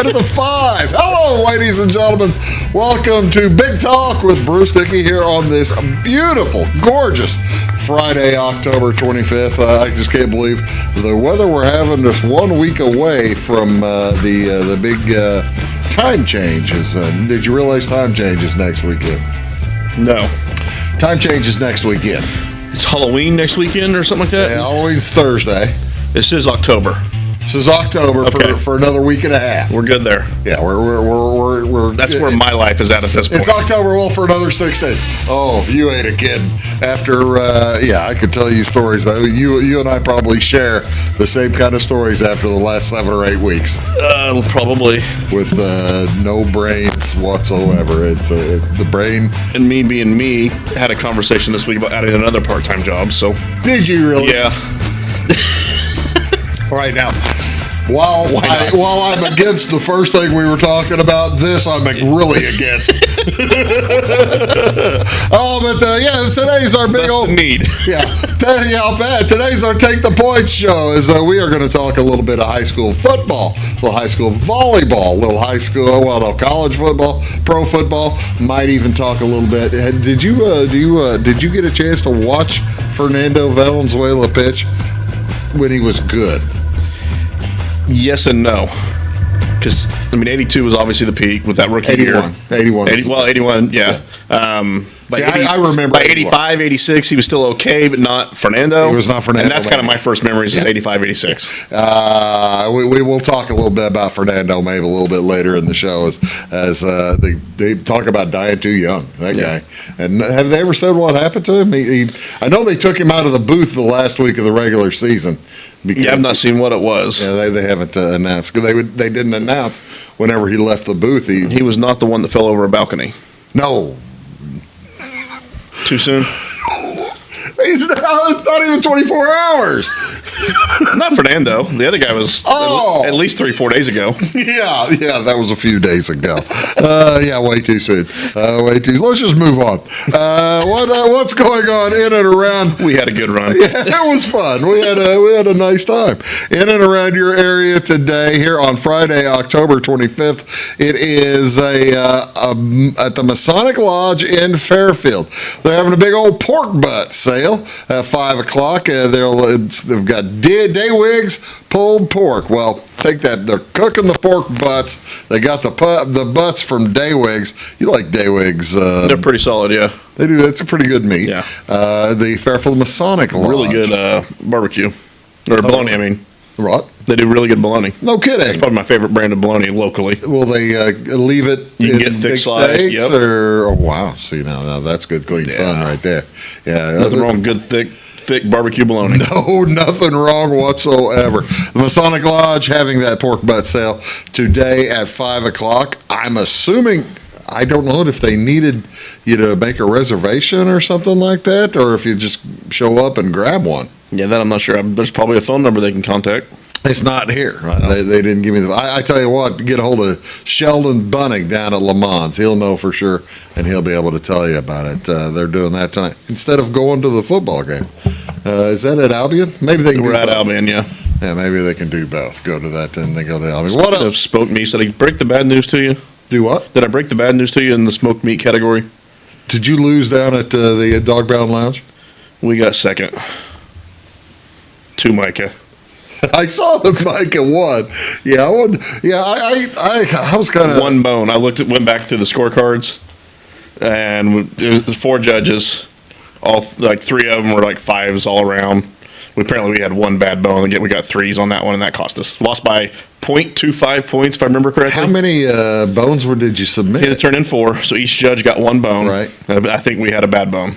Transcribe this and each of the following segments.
to the 5. Hello, ladies and gentlemen. Welcome to Big Talk with Bruce Dickey here on this beautiful, gorgeous Friday, October 25th. I just can't believe the weather we're having just 1 week away from the big time changes. Did you realize time changes next weekend? No. Time changes next weekend. It's Halloween next weekend or something like that? Yeah, Halloween's Thursday. This is October. This is October for another week and a half. We're good there. Yeah, we're That's where my life is at this point. It's October, well, for another 6 days. Oh, you ain't a kid. After, I could tell you stories. You and I probably share the same kind of stories after the last 7 or 8 weeks. Probably. With no brains whatsoever. It's the brain. And me being me, had a conversation this week about adding another part-time job, so. Did you really? Yeah. All right, now, while I'm against the first thing we were talking about, this I'm really against. Today's our big old need. I'll bet. Today's our Take the Points show. We are going to talk a little bit of high school football, a little high school volleyball, a little college football, pro football. Might even talk a little bit. Did you get a chance to watch Fernando Valenzuela pitch when he was good? Yes and no. Because, 82 was obviously the peak with that rookie 81. year. 81, yeah. I remember by 85, 86, he was still okay, but not Fernando. He was not Fernando. And that's kind of my first memories is 85, 86. We will talk a little bit about Fernando maybe a little bit later in the show as they talk about dying too young, that guy. And have they ever said what happened to him? I know they took him out of the booth the last week of the regular season. I've not seen what it was. Yeah, they haven't announced. They didn't announce whenever he left the booth. He was not the one that fell over a balcony. No. Too soon? It's not even 24 hours. Not Fernando. The other guy was at least 3-4 days ago. Yeah, that was a few days ago. Way too soon. Let's just move on. What's going on in and around? We had a good run. Yeah, it was fun. We had a nice time in and around your area today. Here on Friday, October 25th, it is at the Masonic Lodge in Fairfield. They're having a big old pork butt sale at 5 o'clock. They've got day wigs, pulled pork. Well, take that. They're cooking the pork butts. They got the butts from day wigs. You like day wigs? They're pretty solid, yeah. They do. It's a pretty good meat. Yeah. The Fairfield Masonic Lodge. Really good barbecue. Or bologna, I mean. What? They do really good bologna. No kidding. It's probably my favorite brand of bologna locally. Will they leave it you can in get thick big slice, steaks? yep. Oh, wow. See, now that's good, clean fun right there. Yeah. Nothing wrong with good, thick barbecue bologna. No, nothing wrong whatsoever. The Masonic Lodge having that pork butt sale today at 5 o'clock. I'm assuming, I don't know if they needed you to make a reservation or something like that, or if you just show up and grab one. Yeah, that I'm not sure. There's probably a phone number they can contact. It's not here. They didn't give me the. I tell you what, get a hold of Sheldon Bunning down at Le Mans. He'll know for sure, and he'll be able to tell you about it. They're doing that tonight instead of going to the football game. Is that at Albion? Maybe they can. We're at Albion, yeah. Yeah, maybe they can do both. Go to that, and they go to Albion. What else? Smoked meat. Did I break the bad news to you? Do what? Did I break the bad news to you in the smoked meat category? Did you lose down at the Dog Bound Lounge? We got second. To Micah. I saw the Micah won. Yeah, I won. Yeah, I was kind of one bone. I went back through the scorecards, and it was 4 judges. All 3 of them were 5s all around. Apparently we had one bad bone, and we got 3s on that one, and that cost us. Lost by 0.25 points, if I remember correctly. How many bones did you submit? We had to turn in 4, so each judge got 1 bone. Right. I think we had a bad bone.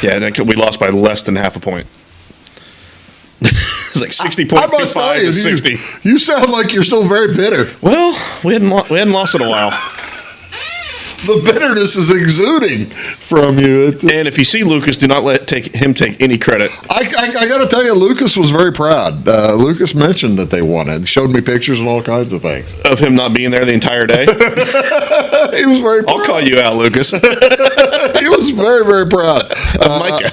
Yeah, we lost by less than half a point. It's 60.25 to 60. You sound like you're still very bitter. Well, we hadn't lost in a while. The bitterness is exuding from you. And if you see Lucas, do not let him take any credit. I got to tell you, Lucas was very proud. Lucas mentioned that they won it. He showed me pictures and all kinds of things. Of him not being there the entire day? He was very proud. I'll call you out, Lucas. He was very, very proud. Micah.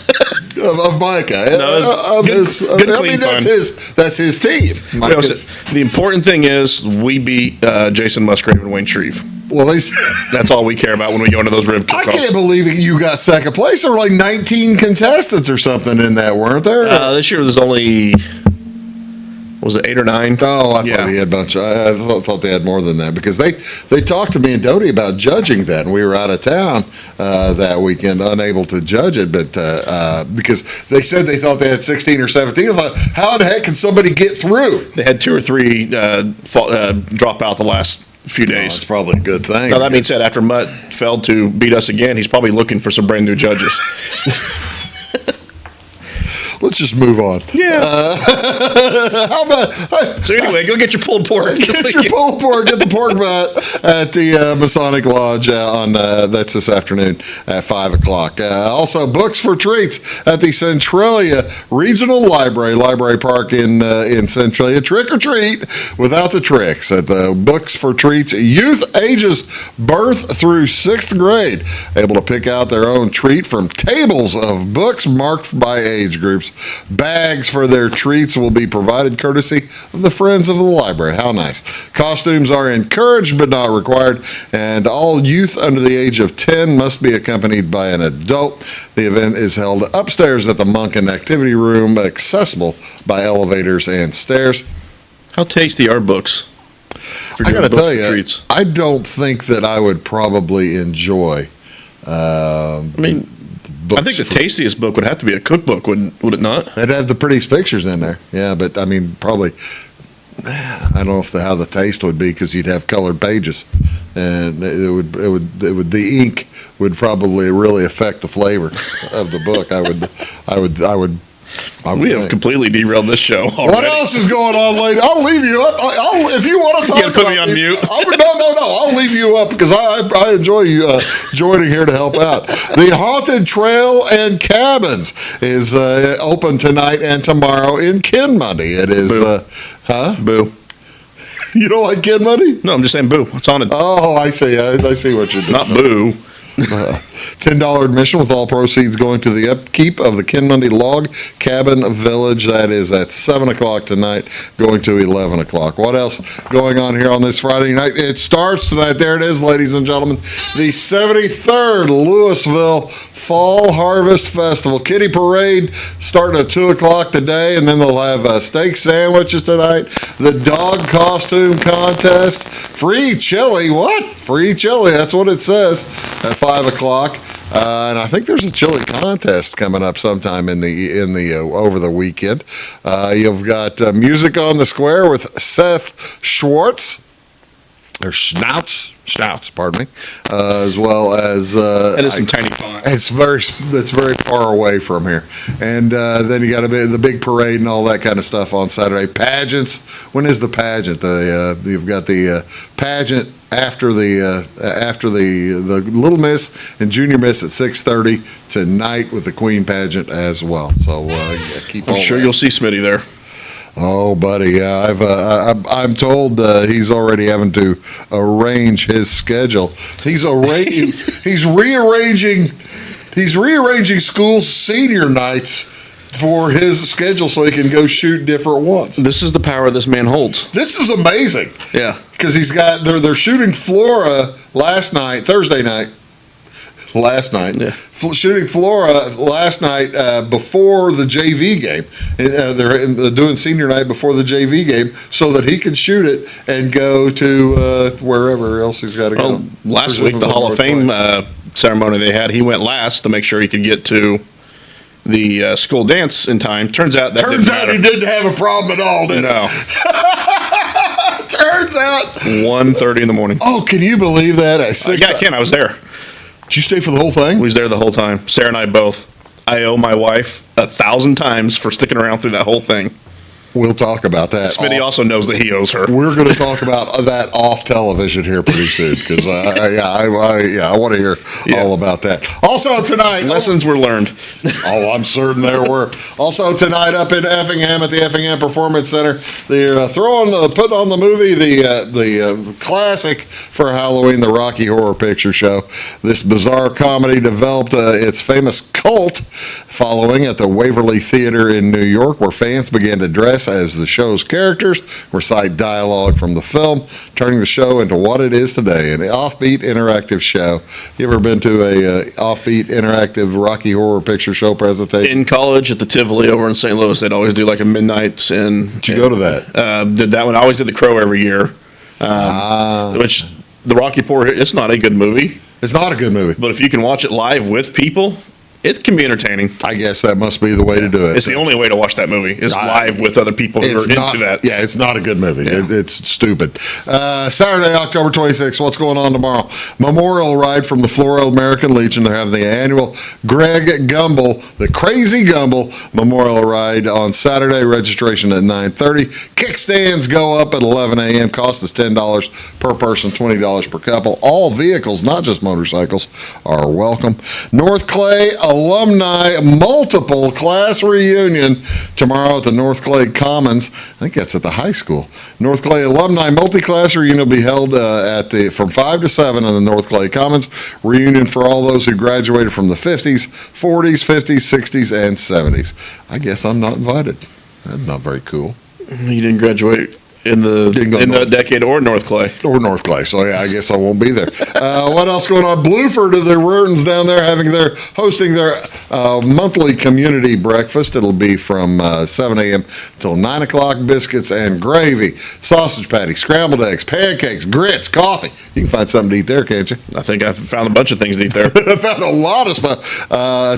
of Micah. No, it was of good- his, good, I clean mean, fun. that's his team. You know, Micah's, the important thing is we beat Jason Musgrave and Wayne Shreve. well, he's, That's all we care about when we go into those rib I kickoffs. can't believe it, you got second place. There were like 19 contestants or something in that, weren't there? This year there's only, was it 8 or 9? Oh, I Yeah. thought he had a bunch. I thought they had more than that because they talked to me and Dodie about judging that, and we were out of town that weekend, unable to judge it. But because they said they thought they had 16 or 17, I thought, how the heck can somebody get through? They had 2 or 3 drop out the last few Oh, days. that's probably a good thing. Now, that being said, after Mutt failed to beat us again, he's probably looking for some brand new judges. Let's just move on. Yeah. How about So anyway, go get your pulled pork. get your pulled pork, get the pork butt at the Masonic Lodge on that's this afternoon at 5:00. Also, books for treats at the Centralia Regional Library Park in Centralia. Trick or treat without the tricks at the Books for Treats. Youth ages birth through 6th grade able to pick out their own treat from tables of books marked by age groups. Bags for their treats will be provided courtesy of the Friends of the Library. How nice. Costumes are encouraged but not required, and all youth under the age of 10 must be accompanied by an adult. The event is held upstairs at the Monken Activity Room, accessible by elevators and stairs. How tasty are books? For I doing got to books tell for you, treats? I don't think that I would probably enjoy. I mean, I think the tastiest book would have to be a cookbook, would it not? They'd have the prettiest pictures in there. Yeah, but I mean, probably. I don't know how the taste would be because you'd have colored pages, and the ink would probably really affect the flavor of the book. I would. We have think. completely derailed this show already. What else is going on later? I'll leave you up. If you want to talk. You gotta put me about on these- mute. No. I'll leave you up because I enjoy you joining here to help out. The Haunted Trail and Cabins is open tonight and tomorrow in Kinmundy. It is. Boo. Boo. You don't like Kinmundy? No, I'm just saying boo. It's on it. Oh, I see. I see what you're doing. Not boo. $10 admission with all proceeds going to the upkeep of the Kinmundy Log Cabin Village. That is at 7 o'clock tonight, going to 11 o'clock. What else going on here on this Friday night? It starts tonight. There it is, ladies and gentlemen. The 73rd Louisville Fall Harvest Festival. Kitty Parade starting at 2 o'clock today, and then they'll have steak sandwiches tonight. The dog costume contest. Free chili. What? Free chili. That's what it says at 5 o'clock. And I think there's a chili contest coming up sometime in the over the weekend. You've got Music on the Square with Seth Schwartz, or Schnauts, pardon me, as well as That is some tiny font. it's very far away from here. And then you got the big parade and all that kind of stuff on Saturday. Pageants. When is the pageant? You've got the pageant after the Little Miss and Junior Miss at 6:30 tonight with the Queen pageant as well. So keep. I'm all sure that. you'll see Smitty there. Oh, buddy, yeah, I'm told he's already having to arrange his schedule. He's rearranging school senior nights for his schedule so he can go shoot different ones. This is the power this man holds. This is amazing Yeah. because they're shooting Flora Thursday night. Yeah. Shooting Flora last night before the JV game. They're doing senior night before the JV game so that he can shoot it and go to wherever else he's got to go. Well, last week, the Hall of Fame ceremony they had, he went last to make sure he could get to the school dance in time. Turns out he didn't have a problem at all, did he? No. Turns out. 1:30 in the morning. Oh, can you believe that? At 6, Yeah, I can. I was there. Did you stay for the whole thing? We was there the whole time. Sarah and I both. I owe my wife 1,000 times for sticking around through that whole thing. We'll talk about that. Smitty also knows that he owes her. We're going to talk about that off television here pretty soon because I want to hear all about that. Also tonight, Lessons were learned. Oh, I'm certain there were. Also tonight up in Effingham at the Effingham Performance Center, they're putting on the movie, the classic for Halloween, the Rocky Horror Picture Show. This bizarre comedy developed its famous cult following at the Waverly Theater in New York, where fans began to dress as the show's characters, recite dialogue from the film, turning the show into what it is today, an offbeat interactive show. You ever been to a offbeat interactive Rocky Horror Picture Show presentation? In college at the Tivoli over in St. Louis, they'd always do like a midnight. Did you go to that? Did that one. I always did the Crow every year. Which the Rocky Horror, it's not a good movie. It's not a good movie. But if you can watch it live with people, it can be entertaining. I guess that must be the way to do it. It's the only way to watch that movie is live with other people who are into that. Yeah, it's not a good movie. Yeah. It's stupid. Saturday, October 26th, what's going on tomorrow? Memorial Ride from the Floral American Legion. They're having the annual Greg Gumbel, the Crazy Gumbel Memorial Ride on Saturday. Registration at 9:30. Kickstands go up at 11 a.m. Cost is $10 per person, $20 per couple. All vehicles, not just motorcycles, are welcome. North Clay Alumni Multiple Class Reunion tomorrow at the North Clay Commons. I think that's at the high school. North Clay Alumni Multi-Class Reunion will be held from 5 to 7 in the North Clay Commons. Reunion for all those who graduated from the 50s, 40s, 50s, 60s, and 70s. I guess I'm not invited. That's not very cool. You didn't graduate in the decade or North Clay. Or North Clay, so yeah, I guess I won't be there. What else going on? Blueford, the Rurtons down there hosting their monthly community breakfast. It'll be from 7 a.m. till 9 o'clock. Biscuits and gravy, sausage patty, scrambled eggs, pancakes, grits, coffee. You can find something to eat there, can't you? I think I found a bunch of things to eat there. I found a lot of stuff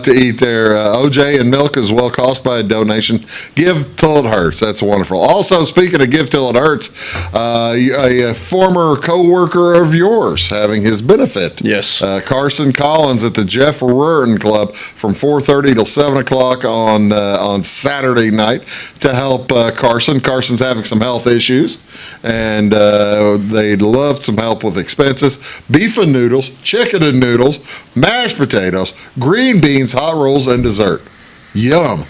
to eat there. OJ and milk as well, cost by a donation. Give till it hurts. That's wonderful. Also, speaking of give till it hurts, a former co-worker of yours having his benefit. Yes. Carson Collins at the Jeff Rurton Club from 4:30 till 7 o'clock on Saturday night to help Carson. Carson's having some health issues, and they'd love some help with expenses. Beef and noodles, chicken and noodles, mashed potatoes, green beans, hot rolls, and dessert. Yum.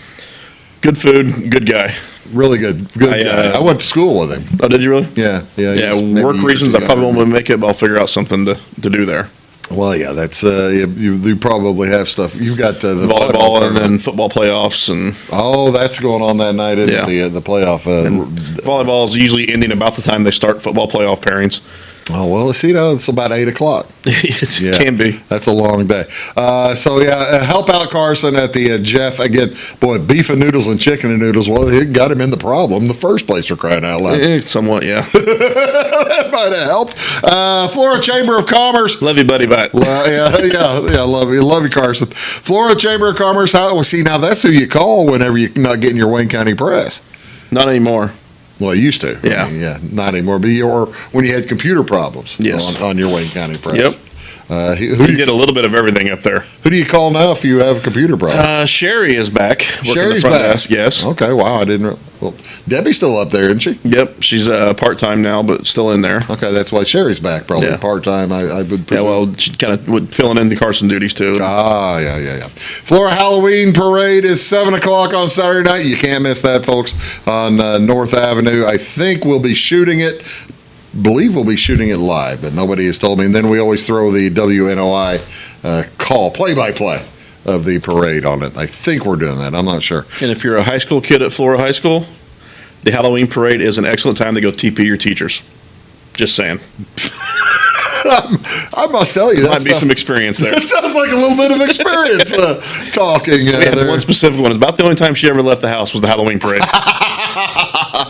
Good food, good guy. Really good guy. I went to school with him. Oh, did you really? Yeah. Yeah, work reasons, I probably won't make it, but I'll figure out something to do there. Well, yeah, that's you probably have stuff. You've got the volleyball and then football playoffs and that's going on that night, isn't it? The playoff. Volleyball is usually ending about the time they start football playoff pairings. Oh, well, see, it's about 8 o'clock. It can be. That's a long day. Help out Carson at the Jeff. Again, boy, beef and noodles and chicken and noodles, well, it got him in the problem in the first place, for crying out loud. Somewhat, yeah. That might have helped. Florida Chamber of Commerce. Love you, buddy, bye. Love you, Carson. Florida Chamber of Commerce. See, now that's who you call whenever you're not getting your Wayne County Press. Not anymore. Well, you used to. Yeah. Not anymore. Or when you had computer problems. Yes. On your Wayne County Press. Yep. We did a little bit of everything up there. Who do you call now if you have a computer problem? Sherry is back. Sherry's the front back. Desk, yes. Okay, wow, I didn't. Well, Debbie's still up there, isn't she? Yep, she's part-time now, but still in there. Okay, that's why Sherry's back, probably part-time, I would presume. Yeah, well, she's kind of filling in the Carson duties, too. Yeah. Florida Halloween Parade is 7 o'clock on Saturday night. You can't miss that, folks, on North Avenue. I think we'll be shooting it. Believe we'll be shooting it live, but nobody has told me. And then we always throw the WNOI play-by-play of the parade on it. I think we're doing that. I'm not sure. And if you're a high school kid at Florida High School, the Halloween parade is an excellent time to go TP your teachers. Just saying. I must tell you, there might be some experience there. That sounds like a little bit of experience talking. We had one specific one. It's about the only time she ever left the house was the Halloween parade.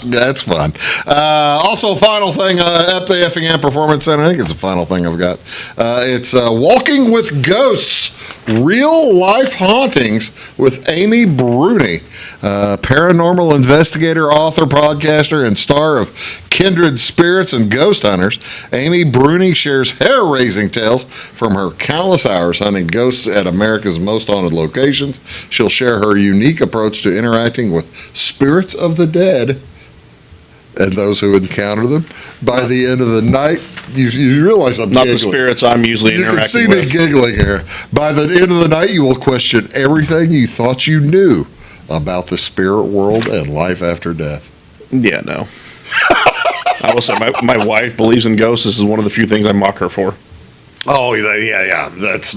That's fun. Also, final thing at the Effingham Performance Center. I think it's the final thing I've got. It's Walking with Ghosts, Real Life Hauntings with Amy Bruni, paranormal investigator, author, podcaster, and star of kindred spirits and ghost hunters, Amy Bruni shares hair-raising tales from her countless hours hunting ghosts at America's most haunted locations. She'll share her unique approach to interacting with spirits of the dead and those who encounter them. By the end of the night, you realize I'm Not giggling. the spirits I'm usually You can interacting see with. me giggling here. By the end of the night, you will question everything you thought you knew about the spirit world and life after death. Yeah, no. I will say, my wife believes in ghosts. This is one of the few things I mock her for. Oh, yeah. That's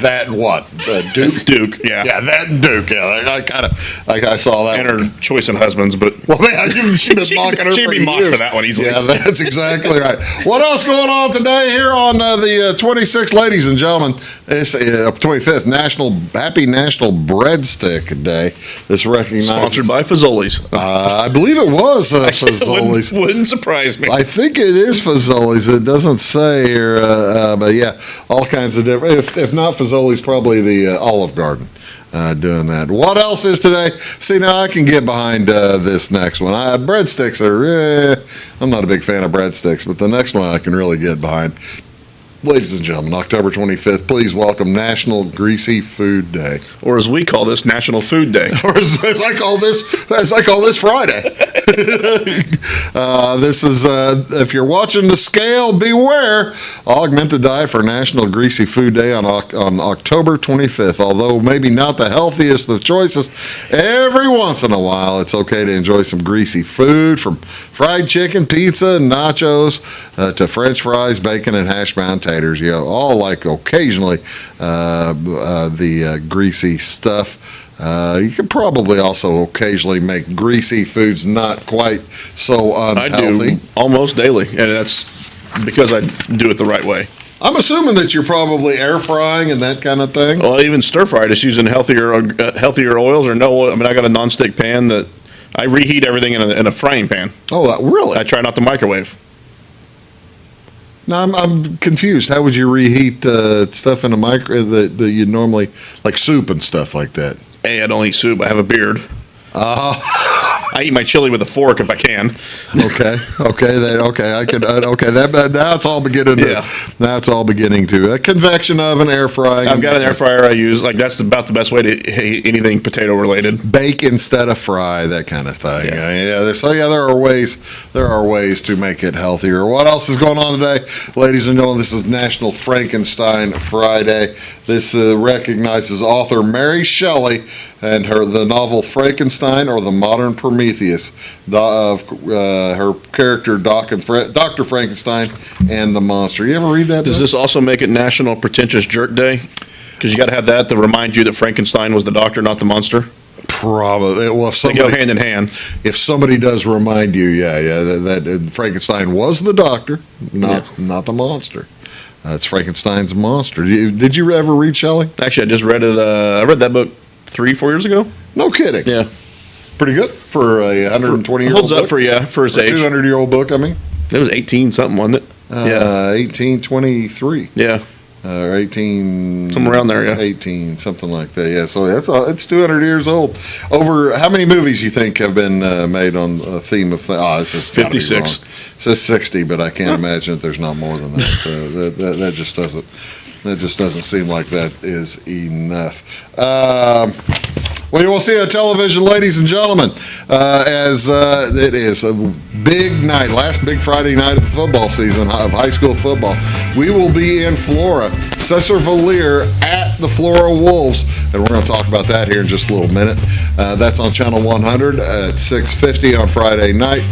that and what? Duke? Duke, yeah. Yeah, that and Duke. Yeah, I kind of, like, I saw that And one. her choice in husbands, but Well, yeah, she's been mocking her she'd for be mocked years. for that one easily. Yeah, that's exactly right. What else going on today here on the 26th, ladies and gentlemen? It's 25th Happy National Breadstick Day. This recognizes Sponsored by Fazoli's. I believe it was Fazoli's. Wouldn't surprise me. I think it is Fazoli's. It doesn't say here, but yeah, all kinds of different. If not Fazoli's, probably the Olive Garden doing that. What else is today? See, now I can get behind this next one. Breadsticks are, I'm not a big fan of breadsticks, but the next one I can really get behind. Ladies and gentlemen, October 25th, please welcome National Greasy Food Day. Or as we call this, National Food Day. Or as I call this Friday. This is, if you're watching the scale, beware. Augment the diet for National Greasy Food Day on October 25th. Although maybe not the healthiest of choices, every once in a while it's okay to enjoy some greasy food, from fried chicken, pizza, nachos, to French fries, bacon, and hash brown taters. You know, all like occasionally the greasy stuff. You can probably also occasionally make greasy foods not quite so I unhealthy. do almost daily, and that's because I do it the right way. I'm assuming that you're probably air frying and that kind of thing. Well, even stir fry, just using healthier oils or no oil. I mean, I got a nonstick pan that I reheat everything in a frying pan. Oh, really? I try not to microwave. Now I'm confused. How would you reheat stuff in a micro that you normally, like soup and stuff like that? Hey, I don't eat soup. I have a beard. I eat my chili with a fork if I can. Okay. I could. Okay, that's all beginning to. Yeah. That's all beginning to. Convection oven, air frying. I've got an air fryer I use. Like, that's about the best way to eat anything potato related. Bake instead of fry, that kind of thing. There are ways. There are ways to make it healthier. What else is going on today, ladies and gentlemen? This is National Frankenstein Friday. This recognizes author Mary Shelley and the novel Frankenstein or the Modern Prometheus, her character Dr. Frankenstein and the monster. You ever read that? Does this also make it National Pretentious Jerk Day? Because you got to have that to remind you that Frankenstein was the doctor, not the monster. Probably. Well, if They go hand in hand. if somebody does remind you, that Frankenstein was the doctor, not the monster. It's Frankenstein's monster. Did you ever read Shelley? Actually, I just read it. I read that book 3-4 years ago. No kidding. Yeah, Pretty good for a 120-year-old holds up for its age. 200-year-old book, I mean. It was 18 something, wasn't it? Yeah, 1823. yeah, Or 18... somewhere around there. Yeah, 18, something like that. Yeah, so it's 200 years old. Over how many movies you think have been made on a theme of... this is 56. It says 60, but I can't imagine that there's not more than that. That just doesn't... That just doesn't seem like that is enough. We will see on television, ladies and gentlemen, as it is a big night, last big Friday night of the football season of high school football. We will be in Flora, Cesar Valier at the Flora Wolves, and we're going to talk about that here in just a little minute. That's on Channel 100 at 6:50 on Friday night.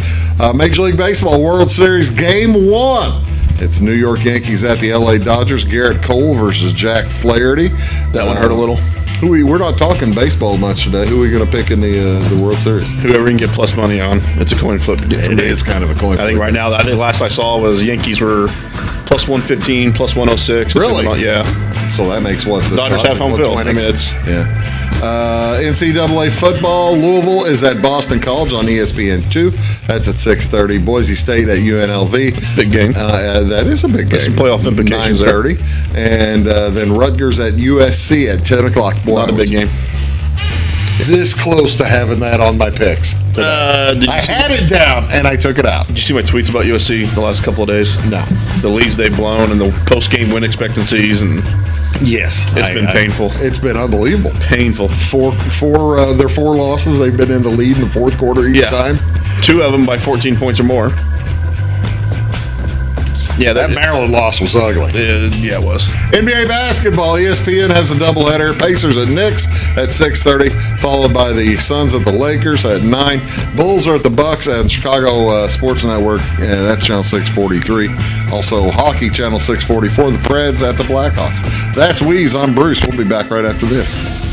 Major League Baseball World Series Game 1. It's New York Yankees at the LA Dodgers. Garrett Cole versus Jack Flaherty. that one hurt a little. We're not talking baseball much today. Who are we going to pick in the World Series? Whoever can get plus money on, it's a coin flip. It is kind of a coin flip. I think right now, last I saw was Yankees were plus 115, plus 106. Really? Yeah. So that makes what? The Dodgers have home field. I mean, it's NCAA football. Louisville is at Boston College on ESPN2. That's at 6:30. Boise State at UNLV. big game. That is a big game. Some playoff implications there. 9:30. And then Rutgers at USC at 10 o'clock. Boy, Not a big game. This close to having that on my picks. today. I had it down, and I took it out. Did you see my tweets about USC the last couple of days? No. The leads they've blown and the post-game win expectancies, and yes, it's been painful. It's been unbelievable. Painful. Their 4 losses, they've been in the lead in the fourth quarter each time. 2 of them by 14 points or more. Yeah, that Maryland loss was ugly. Yeah, it was. NBA basketball, ESPN has a doubleheader. Pacers at Knicks at 6:30, followed by the Suns at the Lakers at 9. Bulls are at the Bucks and Chicago Sports Network, and that's channel 643. Also, hockey, channel 644. The Preds at the Blackhawks. That's Weez. I'm Bruce. We'll be back right after this.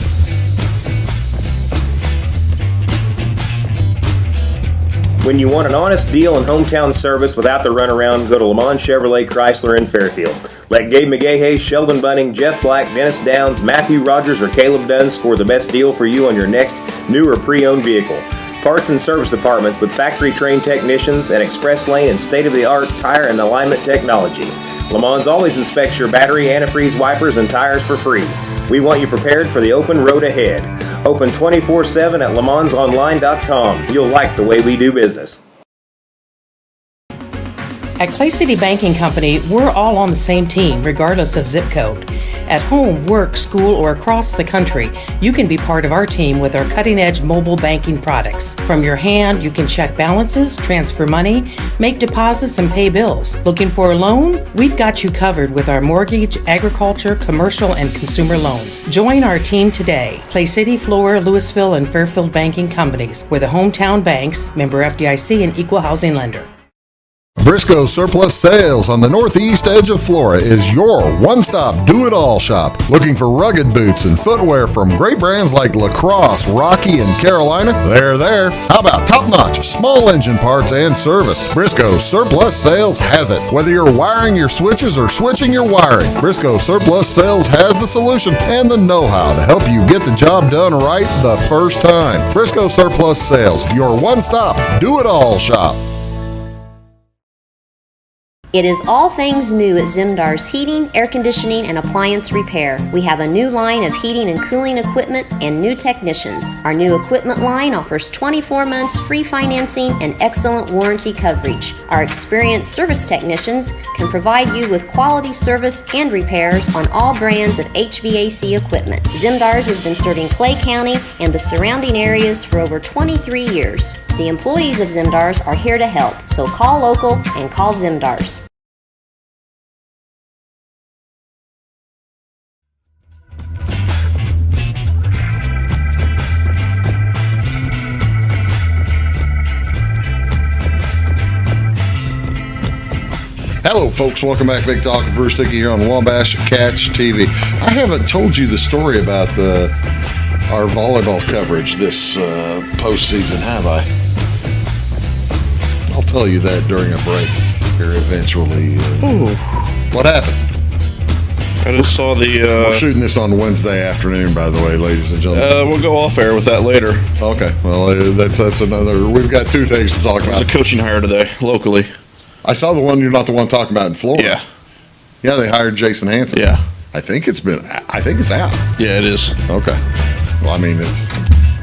When you want an honest deal and hometown service without the runaround, go to Lamont Chevrolet Chrysler in Fairfield. Let Gabe McGahey, Sheldon Bunning, Jeff Black, Dennis Downs, Matthew Rogers, or Caleb Dunn score the best deal for you on your next new or pre-owned vehicle. Parts and service departments with factory-trained technicians and express lane and state-of-the-art tire and alignment technology. Lamont always inspects your battery, antifreeze, wipers, and tires for free. We want you prepared for the open road ahead. Open 24/7 at LeMansOnline.com. You'll like the way we do business. At Clay City Banking Company, we're all on the same team, regardless of zip code. At home, work, school, or across the country, you can be part of our team with our cutting-edge mobile banking products. From your hand, you can check balances, transfer money, make deposits, and pay bills. Looking for a loan? We've got you covered with our mortgage, agriculture, commercial, and consumer loans. Join our team today. Clay City, Flora, Louisville, and Fairfield Banking Companies. We're the hometown banks, member FDIC, and equal housing lender. Briscoe Surplus Sales on the northeast edge of Flora is your one-stop do-it-all shop. Looking for rugged boots and footwear from great brands like Lacrosse, Rocky, and Carolina? They're there. How about top-notch small engine parts and service? Briscoe Surplus Sales has it. Whether you're wiring your switches or switching your wiring, Briscoe Surplus Sales has the solution and the know-how to help you get the job done right the first time. Briscoe Surplus Sales, your one-stop do-it-all shop. It is all things new at Zimdar's Heating, Air Conditioning, and Appliance Repair. We have a new line of heating and cooling equipment and new technicians. Our new equipment line offers 24 months free financing and excellent warranty coverage. Our experienced service technicians can provide you with quality service and repairs on all brands of HVAC equipment. Zimdar's has been serving Clay County and the surrounding areas for over 23 years. The employees of Zimdar's are here to help, so call local and call Zimdar's. Hello, folks. Welcome back. Big Talk with Bruce Dickey here on Wabash Catch TV. I haven't told you the story about our volleyball coverage this postseason, have I? I'll tell you that during a break here eventually. What happened? I just saw We're shooting this on Wednesday afternoon, by the way, ladies and gentlemen. We'll go off air with that later. Okay. Well, that's another. We've got 2 things to talk about. There's a coaching hire today, locally. I saw the one. You're not the one talking about in Florida. Yeah. Yeah, they hired Jason Hansen. Yeah. I think it's out. Yeah, it is. Okay. Well, I mean,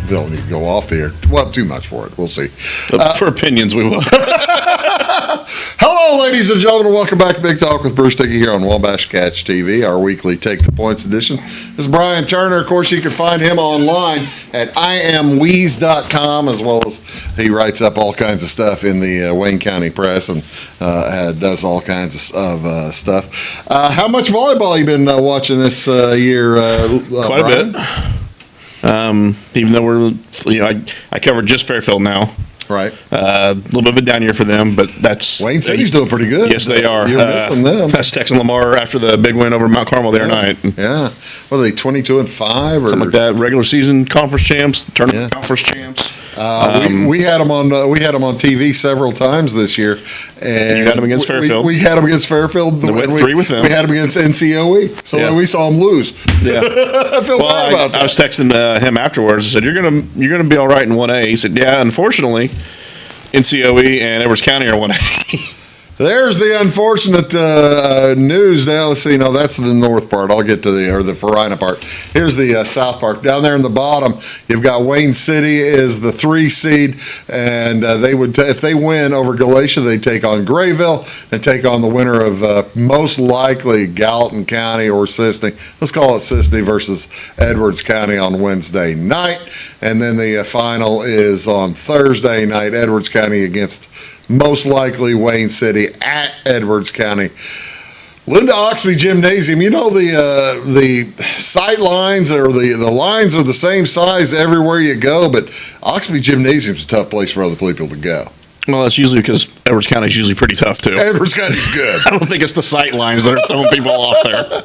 they'll need to go off the air. Well, too much for it. We'll see. For opinions, we will. Hello, ladies and gentlemen. Welcome back to Big Talk with Bruce Dickey here on Wabash Catch TV, our weekly Take the Points edition. This is Brian Turner. Of course, you can find him online at IamWeez.com, as well as he writes up all kinds of stuff in the Wayne County Press and does all kinds of stuff. How much volleyball you been watching this year, Quite Brian? a bit. Even though I covered just Fairfield now. Right. A little bit of a down year for them, but that's... Wayne City's doing pretty good. Yes, they are. You're missing them. That's texting Lamar after the big win over Mount Carmel the other night. Yeah. What are they, 22-5? Or something like that. Regular season conference champs, tournament conference champs. We had them on TV several times this year, and you had them against Fairfield. We had them against Fairfield. They went 3 with them. We had them against NCOE, so we saw them lose. Yeah, I feel bad about that. I was texting him afterwards. I said, "You're gonna be all right in 1A." He said, "Yeah, unfortunately, NCOE and Edwards County are 1A." There's the unfortunate news. Now, let's see. No, that's the north part. I'll get to the Farina part. Here's the south part. Down there in the bottom, you've got Wayne City is the 3 seed, and they would if they win over Galatia, they take on Grayville and take on the winner of most likely Gallatin County or Sisney. Let's call it Sisney versus Edwards County on Wednesday night, and then the final is on Thursday night. Edwards County against most likely Wayne City at Edwards County. Linda Oxby Gymnasium, you know the sight lines or the lines are the same size everywhere you go, but Oxby Gymnasium's a tough place for other people to go. Well, that's usually because Edwards County is usually pretty tough, too. Edwards County's good. I don't think it's the sight lines that are throwing people off there.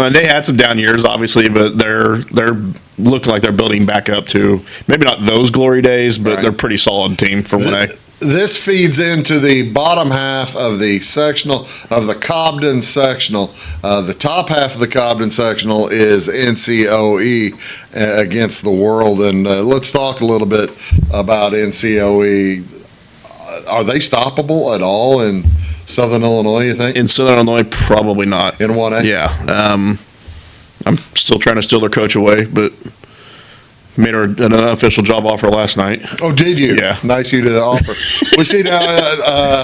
And they had some down years, obviously, but they're looking like they're building back up to maybe not those glory days, but they're a pretty solid team for 1A. This feeds into the bottom half of the sectional, of the Cobden sectional. The top half of the Cobden sectional is NCOE against the World. And let's talk a little bit about NCOE. Are they stoppable at all in Southern Illinois, you think? In Southern Illinois, probably not. In 1A? Yeah. I'm still trying to steal their coach away, but made her an unofficial job offer last night. Oh, did you? Yeah. Nice of you to offer. We see now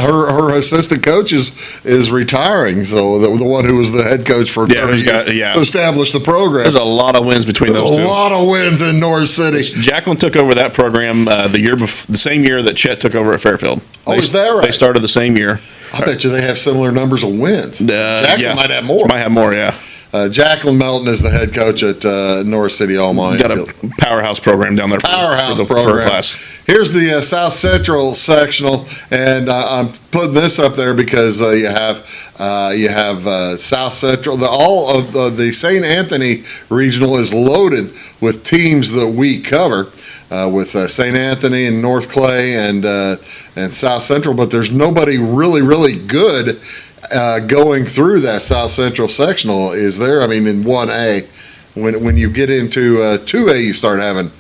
her assistant coach is retiring, so the one who was the head coach for 30 years to establish the program. There's a lot of wins between those two. A lot of wins in North City. Jacqueline took over that program the same year that Chet took over at Fairfield. Is that right? They started the same year. I bet you they have similar numbers of wins. Jacqueline might have more. Might have more, yeah. Jacqueline Melton is the head coach at North City Almighty. Got a powerhouse program down there for the program. Class. Here's the South Central sectional, and I'm putting this up there because you have South Central. All of the St. Anthony regional is loaded with teams that we cover. With St. Anthony and North Clay and South Central, but there's nobody really good going through that South Central sectional, is there? I mean, in 1A, when you get into 2A, you start having,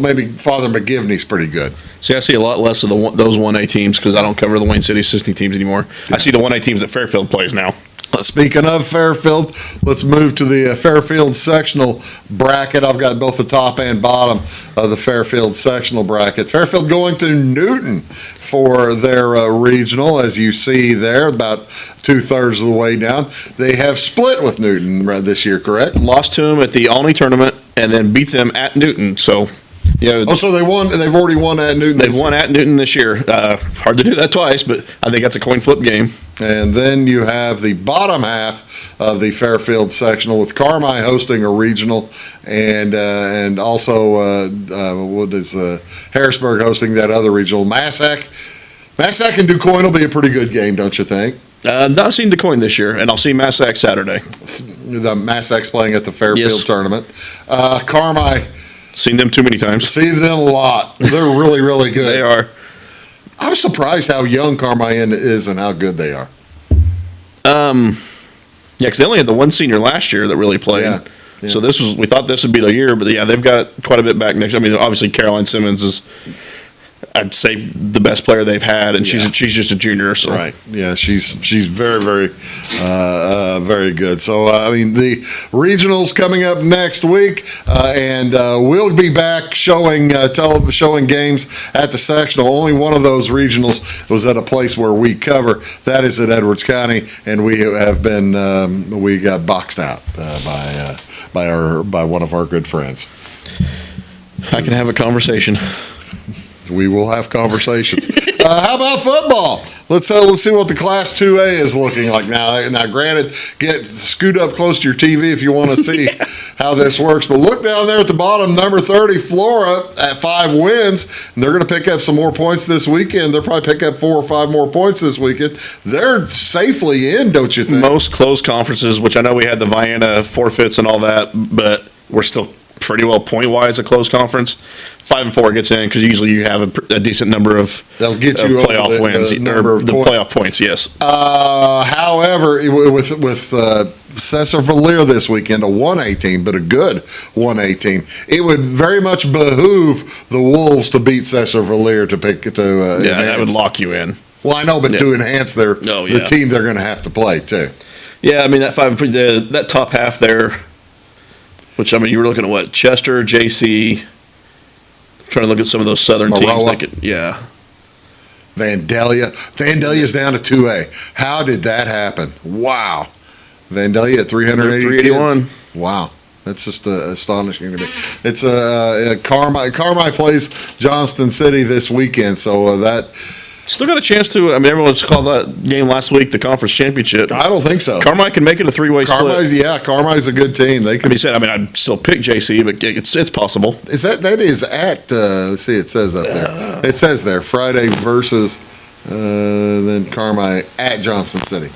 maybe Father McGivney's pretty good. See, I see a lot less of those 1A teams because I don't cover the Wayne City Sisney teams anymore. Yeah. I see the 1A teams that Fairfield plays now. Speaking of Fairfield, let's move to the Fairfield sectional bracket. I've got both the top and bottom of the Fairfield sectional bracket. Fairfield going to Newton for their regional, as you see there, about 2/3 of the way down. They have split with Newton this year, correct? Lost to them at the Olney tournament and then beat them at Newton. So, so they won. They've already won at Newton. They've won at Newton this year. Hard to do that twice, but I think that's a coin flip game. And then you have the bottom half of the Fairfield sectional with Carmi hosting a regional, and also Harrisburg hosting that other regional. Massac and DuQuoin will be a pretty good game, don't you think? Not seen DuQuoin this year, and I'll see Massac Saturday. The Massac's playing at the Fairfield tournament. Carmi. Seen them too many times. Seen them a lot. They're really good. They are. I'm surprised how young Carmi is and how good they are. Yeah, because they only had the one senior last year that really played. Yeah. So we thought this would be the year, but they've got quite a bit back next. I mean, obviously Caroline Simmons is, I'd say, the best player they've had, and she's just a junior. So. Right. Yeah, she's very good. So I mean, the regionals coming up next week, and we'll be back showing games at the sectional. Only one of those regionals was at a place where we cover. That is at Edwards County, and we have been we got boxed out by one of our good friends. I can have a conversation. We will have conversations. How about football? Let's see what the Class 2A is looking like now. Now, granted, scoot up close to your TV if you want to see how this works. But look down there at the bottom, number 30, Flora at 5 wins. And they're going to pick up some more points this weekend. They'll probably pick up 4 or 5 more points this weekend. They're safely in, don't you think? Most close conferences, which I know we had the Vienna forfeits and all that, but we're still pretty well point-wise a close conference. 5 and 4 gets in because usually you have a decent number of playoff wins or the playoff points. Yes. However, with Cesar Valier this weekend, a 1A team, but a good 1A team, it would very much behoove the Wolves to beat Cesar Valier to pick to. That would lock you in. Well, I know, but to enhance the team they're going to have to play too. Yeah, I mean that top half there, which I mean you were looking at what Chester, JC. Trying to look at some of those southern Maroa. teams. Vandalia's down to 2A. How did that happen? Wow. Vandalia at 380 381. kids. Wow. That's just astonishing to me. It's Carmi plays Johnston City this weekend, so that still got a chance to. I mean, everyone's called that game last week the conference championship. I don't think so. Carmi can make it a three-way split. Carmi's a good team. They can. I'd still pick JC, but it's possible. Is that is at? Let's see. It says up there. It says there Friday versus then Carmi at Johnson City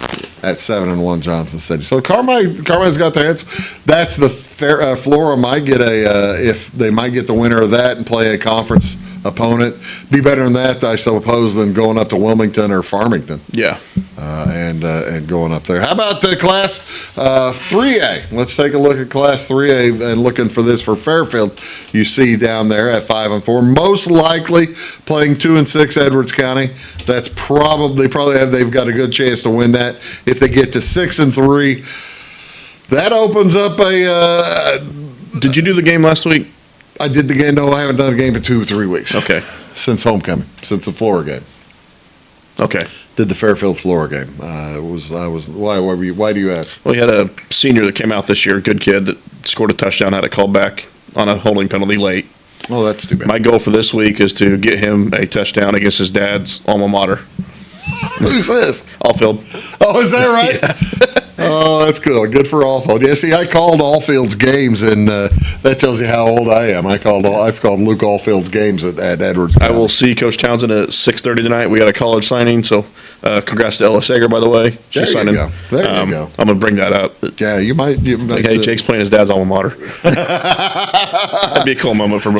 at 7-1 Johnson City. So Carmi's got their hits. That's the fair. Flora might get if they might get the winner of that and play a conference opponent. Be better than that, I suppose, than going up to Wilmington or Farmington. Yeah. And going up there. How about the Class 3A? Let's take a look at Class 3A and looking for this for Fairfield. You see down there at 5-4, most likely playing 2-6 Edwards County. That's they've got a good chance to win that. If they get to 6-3, that opens up a. Did you do the game last week? I did the game. No, I haven't done a game in 2 or 3 weeks. Okay. Since homecoming, since the Flora game. Okay. Did the Fairfield Flora game. Why do you ask? Well, he had a senior that came out this year, good kid that scored a touchdown, had a call back on a holding penalty late. Oh, that's too bad. My goal for this week is to get him a touchdown against his dad's alma mater. Who's this? Allfield. Oh, is that right? Yeah. Oh, that's cool. Good for Allfield. Yeah, see, I called Allfield's games, and that tells you how old I am. I've called Luke Allfield's games at Edwards. I will see Coach Townsend at 6:30 tonight. We got a college signing, so congrats to Ella Sager, by the way. She's signing. There you go. I'm going to bring that up. Yeah, you might. Hey, Jake's playing his dad's alma mater. That'd be a cool moment for me.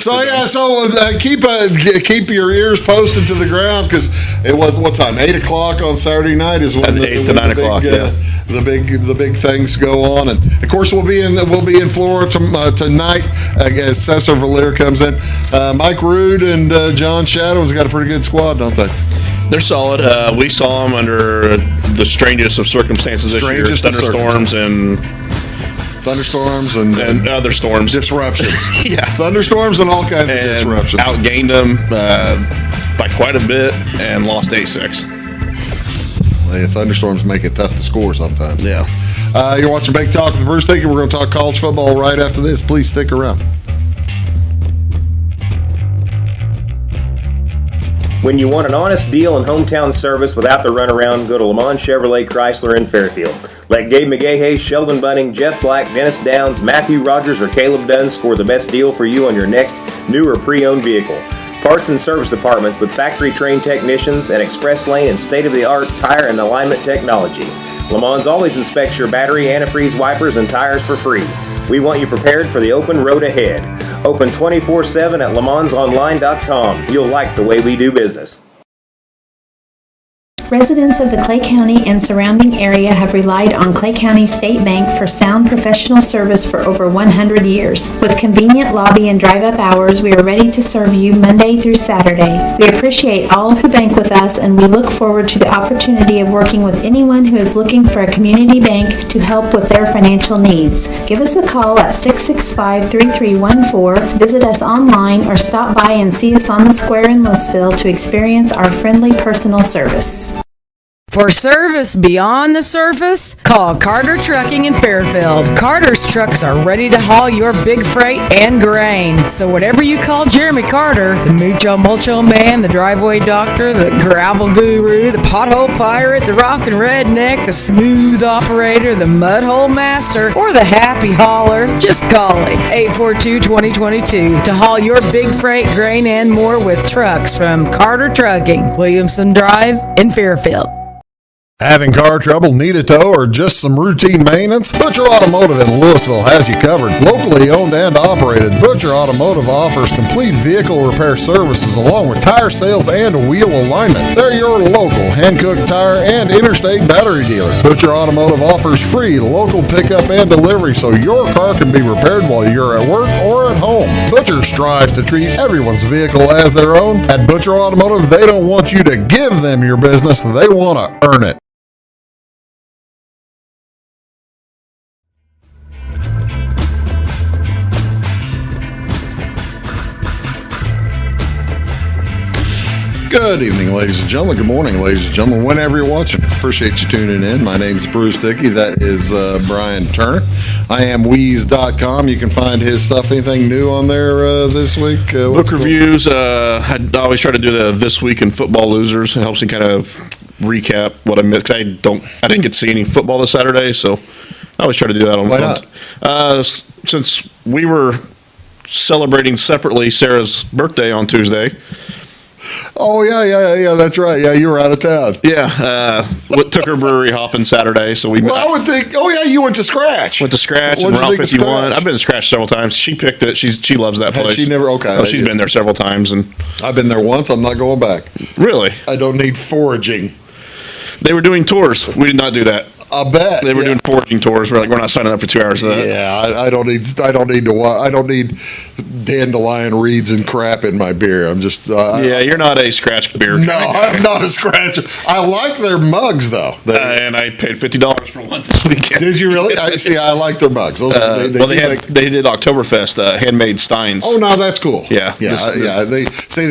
Keep your ears posted to the ground because what time? 8 o'clock on Saturday night is when 8 to 9 o'clock. The big things go on, and of course we'll be in Florida tonight as Cesar Valier comes in. Mike Rood and John Shadow's got a pretty good squad, don't they? They're solid. We saw them under the strangest of circumstances this year. Thunderstorms and other storms. Disruptions. Yeah. Thunderstorms and all kinds of disruptions. Outgained them by quite a bit and lost 8-6. The thunderstorms make it tough to score sometimes. Yeah. You're watching Big Talk with Bruce Dickey. We're going to talk college football right after this. Please stick around. When you want an honest deal and hometown service without the runaround, go to Lamont Chevrolet Chrysler in Fairfield. Let Gabe McGahey, Sheldon Bunning, Jeff Black, Dennis Downs, Matthew Rogers, or Caleb Dunn score the best deal for you on your next new or pre-owned vehicle. Parts and service departments with factory-trained technicians and express lane and state-of-the-art tire and alignment technology. Lamont always inspects your battery, antifreeze, wipers, and tires for free. We want you prepared for the open road ahead. Open 24/7 at LeMansOnline.com. You'll like the way we do business. Residents of the Clay County and surrounding area have relied on Clay County State Bank for sound professional service for over 100 years. With convenient lobby and drive-up hours, we are ready to serve you Monday through Saturday. We appreciate all who bank with us, and we look forward to the opportunity of working with anyone who is looking for a community bank to help with their financial needs. Give us a call at 665-3314, visit us online, or stop by and see us on the square in Louisville to experience our friendly personal service. For service beyond the surface, call Carter Trucking in Fairfield. Carter's trucks are ready to haul your big freight and grain. So whatever you call Jeremy Carter, the Mucho Mulcho Man, the driveway doctor, the gravel guru, the pothole pirate, the rockin' redneck, the smooth operator, the mudhole master, or the happy hauler, just call him. 842-2022 to haul your big freight, grain, and more with trucks from Carter Trucking, Williamson Drive in Fairfield. Having car trouble, need a tow, or just some routine maintenance? Butcher Automotive in Louisville has you covered. Locally owned and operated, Butcher Automotive offers complete vehicle repair services along with tire sales and wheel alignment. They're your local Hankook tire and interstate battery dealer. Butcher Automotive offers free local pickup and delivery so your car can be repaired while you're at work or at home. Butcher strives to treat everyone's vehicle as their own. At Butcher Automotive, they don't want you to give them your business, they want to earn it. Good evening, ladies and gentlemen. Good morning, ladies and gentlemen. Whenever you're watching, appreciate you tuning in. My name's Bruce Dickey. That is Brian Turner. I am Weez.com. You can find his stuff. Anything new on there this week? Book reviews. I always try to do the This Week in Football Losers. It helps me kind of recap what I missed. I didn't get to see any football this Saturday, so I always try to do that on. Why not? Since we were celebrating separately Sarah's birthday on Tuesday. Oh, yeah, that's right. Yeah, you were out of town. Yeah, took her brewery hopping Saturday, so we. Well, I would think. Oh, yeah, you went to Scratch. Went to Scratch and Route 51. I've been to Scratch several times. She picked it. She loves that place. She never. Okay. Oh, she's been there several times, and I've been there once. I'm not going back. Really? I don't need foraging. They were doing tours. We did not do that. I bet they were doing foraging tours. We're not signing up for 2 hours of that. Yeah, I don't need dandelion reeds and crap in my beer. I'm just you're not a Scratch beer. No, I'm not a Scratch. I like their mugs though. And I paid $50 for one this weekend. Did you really? I like their mugs. Those they did Oktoberfest handmade steins. Oh no, that's cool. Yeah. They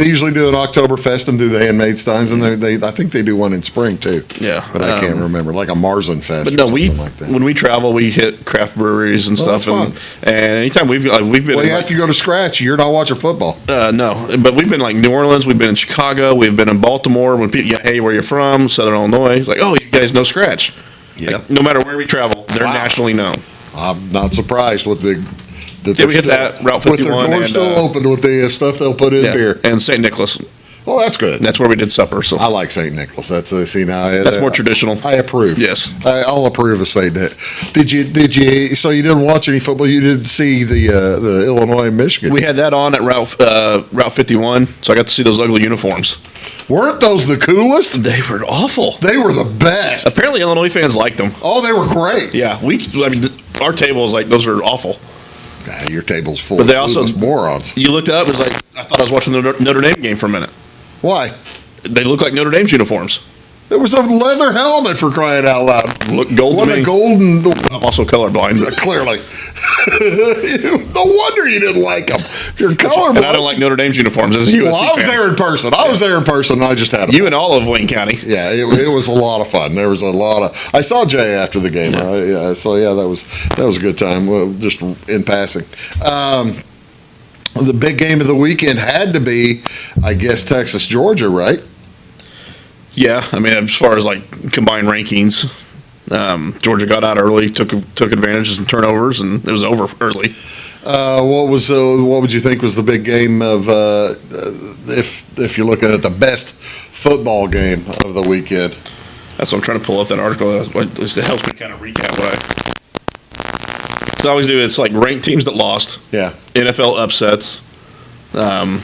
usually do an Oktoberfest and do the handmade steins, and I think they do one in spring too. Yeah, but I can't remember, like a Marzen Fest. But no, like that. When we travel, we hit craft breweries and stuff. That's fun. And anytime we've been. Well, if you go to Scratch, you're not watching football. No, but we've been like New Orleans, we've been in Chicago, we've been in Baltimore. When people, hey, where you from? Southern Illinois. It's like, oh, you guys know Scratch. Yep. Like, no matter where we travel, they're nationally known. I'm not surprised with the. We hit that Route 51. With their doors still open with the stuff they'll put in beer. And St. Nicholas. Oh, that's good. That's where we did supper. So I like St. Nicholas. That's more traditional. I approve. Yes, I'll approve of St. Nicholas. Did you? So you didn't watch any football? You didn't see the Illinois Michigan? We had that on at Route 51, so I got to see those ugly uniforms. Weren't those the coolest? They were awful. They were the best. Apparently, Illinois fans liked them. Oh, they were great. Yeah, our table is like those are awful. Your table's full but they of also morons. You looked up, it was like I thought I was watching the Notre Dame game for a minute. Why? They look like Notre Dame's uniforms. It was a leather helmet, for crying out loud. Look gold to me. Golden. I'm also colorblind. Clearly. No wonder you didn't like them. If you're colorblind. And I don't like Notre Dame's uniforms as a USC I was fan. there in person. I was there in person, and I just had you and all of Wayne County. Yeah, it was a lot of fun. There was a lot of. I saw Jay after the game. So that was a good time. Well, just in passing. The big game of the weekend had to be, I guess, Texas, Georgia, right? Yeah, I mean, as far as like combined rankings, Georgia got out early, took advantage of some turnovers, and it was over early. What would you think was the big game of if you're looking at the best football game of the weekend? That's what I'm trying to pull up that article. It helps me kind of recap what I always do. It's like ranked teams that lost. Yeah. NFL upsets. And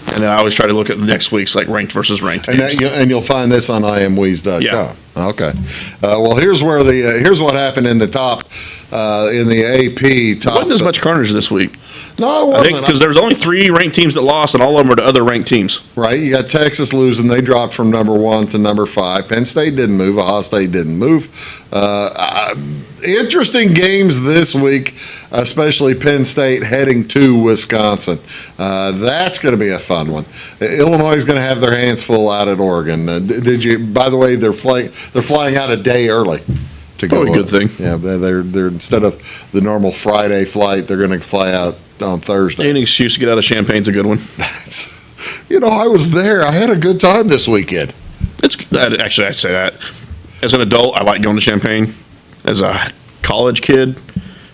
then I always try to look at next week's like ranked versus ranked teams. And you'll find this on imweez.com. Yeah. Okay. Well, here's what happened in the top in the AP top. There wasn't as much carnage this week. No, it wasn't. Because there was only 3 ranked teams that lost, and all of them were to other ranked teams. Right. You got Texas losing. They dropped from number 1 to number 5. Penn State didn't move. Ohio State didn't move. Interesting games this week, especially Penn State heading to Wisconsin. That's going to be a fun one. Illinois is going to have their hands full out at Oregon. Did you? By the way, they're flying out a day early. Probably a good thing. Yeah, they're instead of the normal Friday flight, they're going to fly out on Thursday. Any excuse to get out of Champagne's a good one. I was there. I had a good time this weekend. I'd say that. As an adult, I like going to Champaign. As a college kid,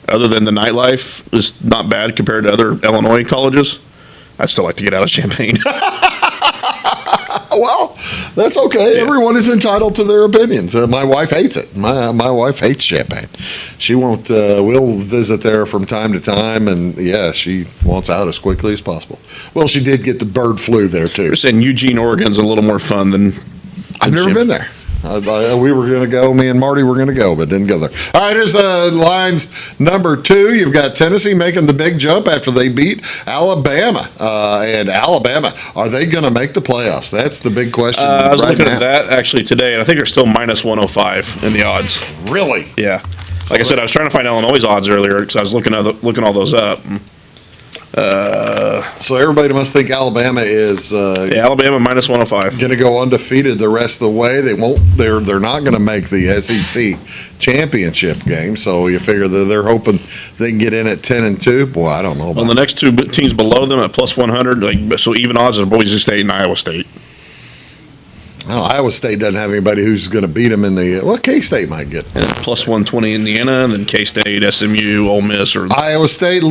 other than the nightlife is not bad compared to other Illinois colleges, I'd still like to get out of Champaign. Well, that's okay. Yeah. Everyone is entitled to their opinions. My wife hates it. My wife hates Champaign. She won't. We'll visit there from time to time, and she wants out as quickly as possible. Well, she did get the bird flu there too. You're saying Eugene, Oregon's a little more fun than I've never been there. We were going to go. Me and Marty were going to go, but didn't go there. All right, here's lines number 2. You've got Tennessee making the big jump after they beat Alabama. And Alabama, are they going to make the playoffs? That's the big question. I was looking now. at that actually today, and I think they're still minus 105 in the odds. Really? Yeah. Like I said, I was trying to find Illinois' odds earlier because I was looking all those up. So everybody must think Alabama is Alabama minus 105. going to go undefeated the rest of the way. They won't. They're not going to make the SEC championship game. So you figure that they're hoping they can get in at 10-2. Boy, I don't know about Well, the next two teams below them at plus 100, so even odds are Boise State and Iowa State. Well, Iowa State doesn't have anybody who's going to beat them in the. Well, K-State might get. Plus 120 Indiana, and then K-State, SMU, Ole Miss, or Iowa State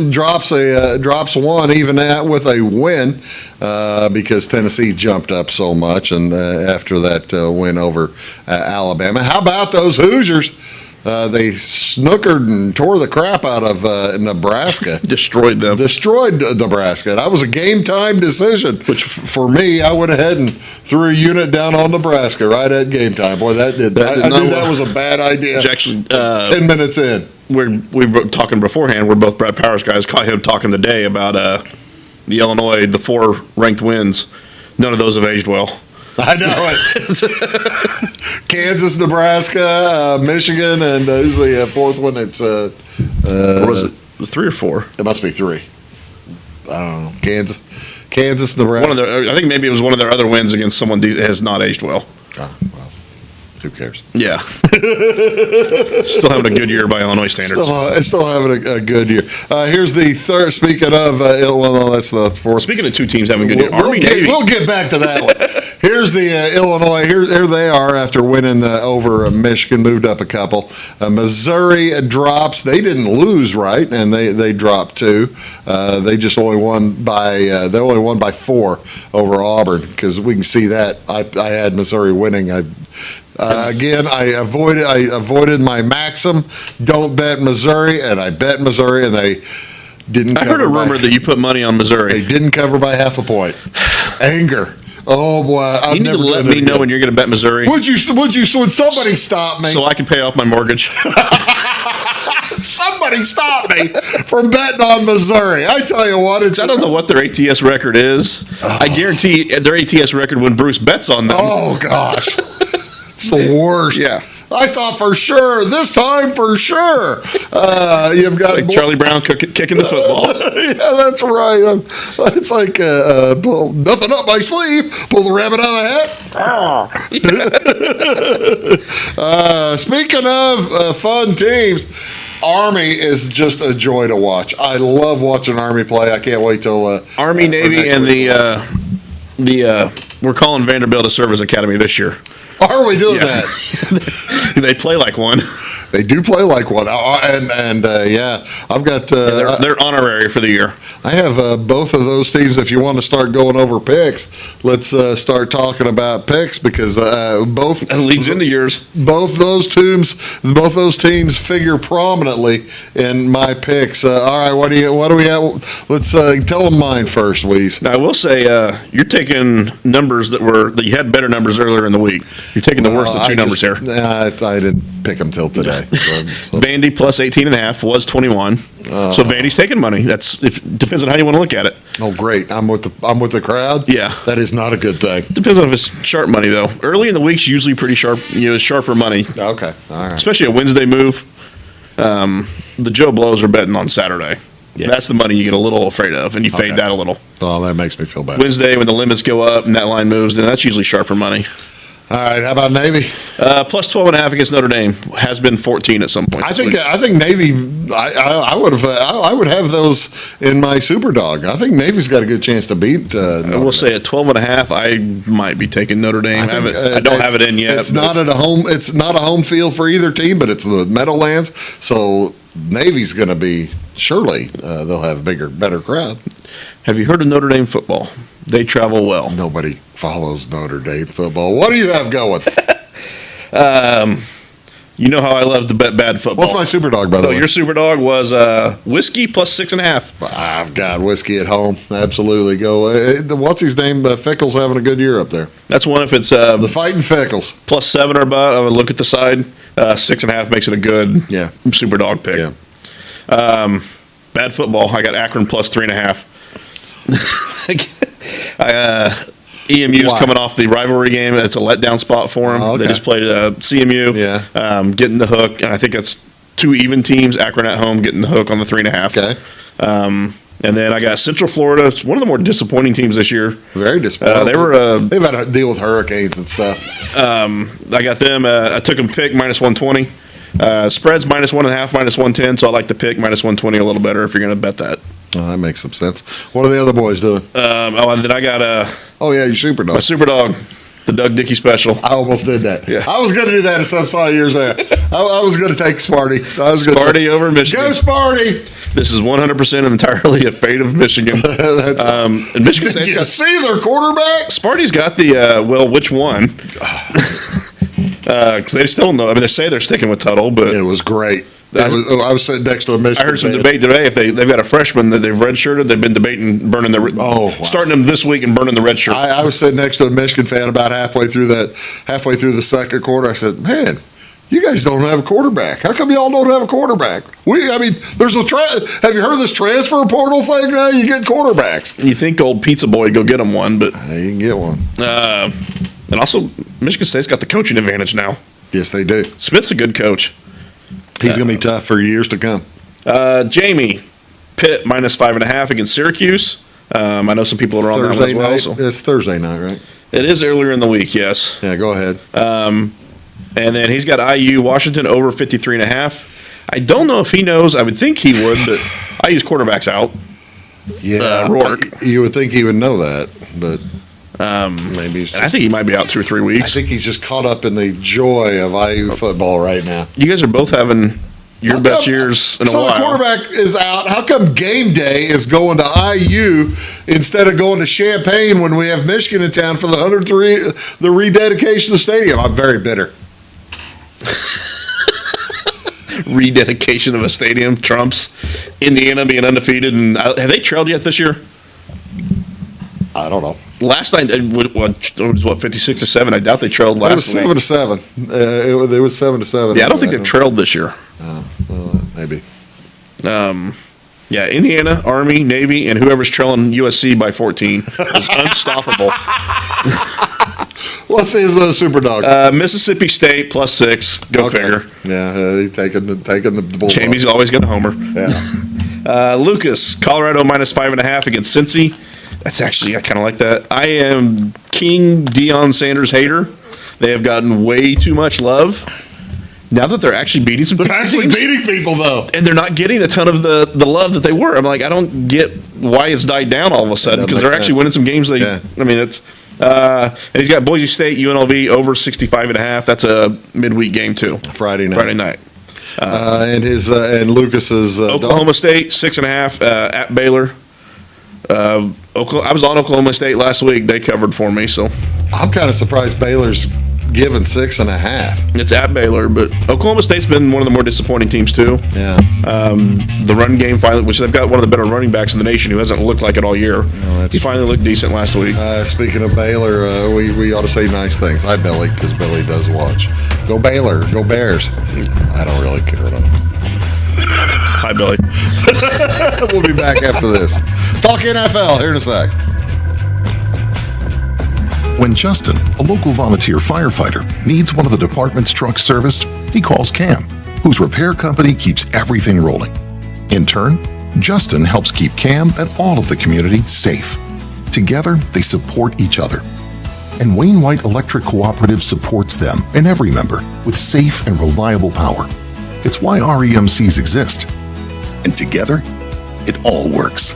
drops one even with a win because Tennessee jumped up so much, and after that win over Alabama. How about those Hoosiers? They snookered and tore the crap out of Nebraska. destroyed them. Destroyed Nebraska. That was a game time decision. Which for me, I went ahead and threw a unit down on Nebraska right at game time. Boy, I knew that was a bad idea. Actually, 10 minutes in. we were talking beforehand. We're both Brad Powers guys. Caught him talking today about the Illinois, the 4 ranked wins. None of those have aged well. I know it. Kansas, Nebraska, Michigan, and who's the fourth one? It's Or was it 3 or 4? It must be 3. I don't know. Kansas, Nebraska. I think maybe it was one of their other wins against someone that has not aged well. Oh, well, who cares? Yeah. Still having a good year by Illinois standards. Still having a good year. Here's the third. Speaking of Illinois, that's the fourth. Speaking of 2 teams having a good year, Army, Navy. We'll get back to that one. Here's the Illinois. Here they are after winning over Michigan, moved up a couple. Missouri drops. They didn't lose, right? And they dropped 2. They just only won by 4 over Auburn because we can see that. I had Missouri winning. Again, I avoided my maxim. Don't bet Missouri, and I bet Missouri, and they didn't. I heard a rumor that you put money on Missouri. They didn't cover by half a point. Anger. Oh boy! You need to let me know when you're going to bet Missouri. Would somebody stop me? So I can pay off my mortgage. Somebody stop me from betting on Missouri. I tell you what, I don't know what their ATS record is. I guarantee their ATS record when Bruce bets on them. Oh gosh, it's the worst. Yeah. I thought for sure, this time for sure. You've got like Charlie Brown kicking the football. Yeah, that's right. It's like pull nothing up my sleeve, pull the rabbit out of the hat. Speaking of fun teams, Army is just a joy to watch. I love watching Army play. I can't wait till Army, Navy, and we're calling Vanderbilt a service academy this year. Are we doing that? They play like one. They do play like one, and yeah, I've got. They're honorary for the year. I have both of those teams. If you want to start going over picks, let's start talking about picks because both that leads into yours. Both those teams figure prominently in my picks. All right, what do we have? Let's tell them mine first, Weez. Now, I will say you're taking numbers that you had better numbers earlier in the week. You're taking the worst of 2 numbers here. I didn't pick them till today. Vandy plus 18.5 was 21. So Vandy's taking money. Depends on how you want to look at it. Oh, great! I'm with the crowd. Yeah, that is not a good thing. Depends on if it's sharp money though. Early in the week's usually pretty sharp. Sharper money. Okay, all right. Especially a Wednesday move. The Joe Blows are betting on Saturday. Yeah. That's the money you get a little afraid of, and you fade that a little. Oh, that makes me feel bad. Wednesday when the limits go up and that line moves, then that's usually sharper money. All right, how about Navy? Plus 12.5 against Notre Dame. Has been 14 at some point. I think Navy. I would have those in my Superdog. I think Navy's got a good chance to beat. I will say at 12.5, I might be taking Notre Dame. I don't have it in yet. It's not at a home. It's not a home field for either team, but it's the Meadowlands. So Navy's going to be surely they'll have a better crowd. Have you heard of Notre Dame football? They travel well. Nobody follows Notre Dame football. What do you have going? You know how I love to bet bad football. What's my super dog, by the way? Your super dog was whiskey plus 6.5. I've got whiskey at home. Absolutely. Go. What's his name? Fickle's having a good year up there. That's one if it's The Fighting Fickles. plus 7 or about. I would look at the side. 6.5 makes it a good super dog pick. Yeah. Bad football. I got Akron plus 3.5. EMU's Why? coming off the rivalry game. It's a letdown spot for them. Oh, okay. They just played CMU. Yeah. Getting the hook, and I think it's 2 even teams. Akron at home getting the hook on the 3.5. Okay. And then I got Central Florida. It's one of the more disappointing teams this year. Very disappointing. They've had to deal with hurricanes and stuff. I got them. I took them pick minus 120. Spreads minus 1.5, minus 110. So I like the pick minus 120 a little better if you're going to bet that. Oh, that makes some sense. What are the other boys doing? And then I got your super dog. my super dog, the Doug Dickey special. I almost did that. Yeah. I was going to do that in some solid years there. I was going to take Sparty. Sparty over Michigan. Go Sparty! This is 100% entirely a fate of Michigan. And Michigan Did State's you got see their quarterback? Sparty's got the which one? Because they still know. I mean, they say they're sticking with Tuttle, but It was great. I was sitting next to a Michigan I heard some fan. debate today. If they've got a freshman that they've redshirted, they've been debating burning the wow. starting them this week and burning the red shirt. I was sitting next to a Michigan fan about halfway through the second quarter. I said, "Man, you guys don't have a quarterback. How come y'all don't have a quarterback? There's have you heard of this transfer portal thing now? You get quarterbacks. You think old Pizza Boy would go get them one, but You can get one. and also Michigan State's got the coaching advantage now. Yes, they do. Smith's a good coach. He's going to be tough for years to come. Jamie, Pitt minus 5.5 against Syracuse. I know some people are on that one Thursday as well. night. So. It's Thursday night, right? It is earlier in the week, yes. Yeah, go ahead. And then he's got IU Washington over 53.5. I don't know if he knows. I would think he would, but IU's quarterback's out. Yeah, Rourke. You would think he would know that, but maybe he's And I just, think he might be out 2 or 3 weeks. I think he's just caught up in the joy of IU football right now. You guys are both having your best years in a So while. the quarterback is out. How come game day is going to IU instead of going to Champaign when we have Michigan in town for the rededication of the stadium? I'm very bitter. Rededication of a stadium trumps Indiana being undefeated. And have they trailed yet this year? I don't know. Last night, it was 56-7. I doubt they trailed It was last night. 7-7. It was 7-7. Yeah, I don't think they've trailed this year. Well, maybe. Yeah, Indiana, Army, Navy, and whoever's trailing USC by 14 is unstoppable. What's his super dog? Mississippi State plus 6. Go figure. Yeah, he's taking the Bulldogs. Jamie's always going to homer. Yeah. Lucas, Colorado minus 5.5 against Cincy. That's actually, I kind of like that. I am King Deion Sanders hater. They have gotten way too much love. Now that they're actually beating some They're actually teams, beating people, though. and they're not getting a ton of the love that they were. I'm like, I don't get why it's died down all of a sudden That because they're makes actually sense. winning some games. Yeah. I mean, it's and he's got Boise State, UNLV over 65.5. That's a midweek game too. Friday night. And Lucas's Oklahoma State 6.5 at Baylor. I was on Oklahoma State last week. They covered for me, so I'm kind of surprised Baylor's given 6.5. it's at Baylor. But Oklahoma State's been one of the more disappointing teams too. Yeah. The run game finally, which they've got one of the better running backs in the nation who hasn't looked like it all year. that's He finally looked decent last week. Speaking of Baylor, we ought to say nice things. Hi, Billy, because Billy does watch. Go Baylor. Go Bears. I don't really care. Hi, Billy. We'll be back after this. Talk NFL here in a sec. When Justin, a local volunteer firefighter, needs one of the department's trucks serviced, he calls Cam, whose repair company keeps everything rolling. In turn, Justin helps keep Cam and all of the community safe. Together, they support each other. And Wayne White Electric Cooperative supports them and every member with safe and reliable power. It's why REMCs exist. And together, it all works.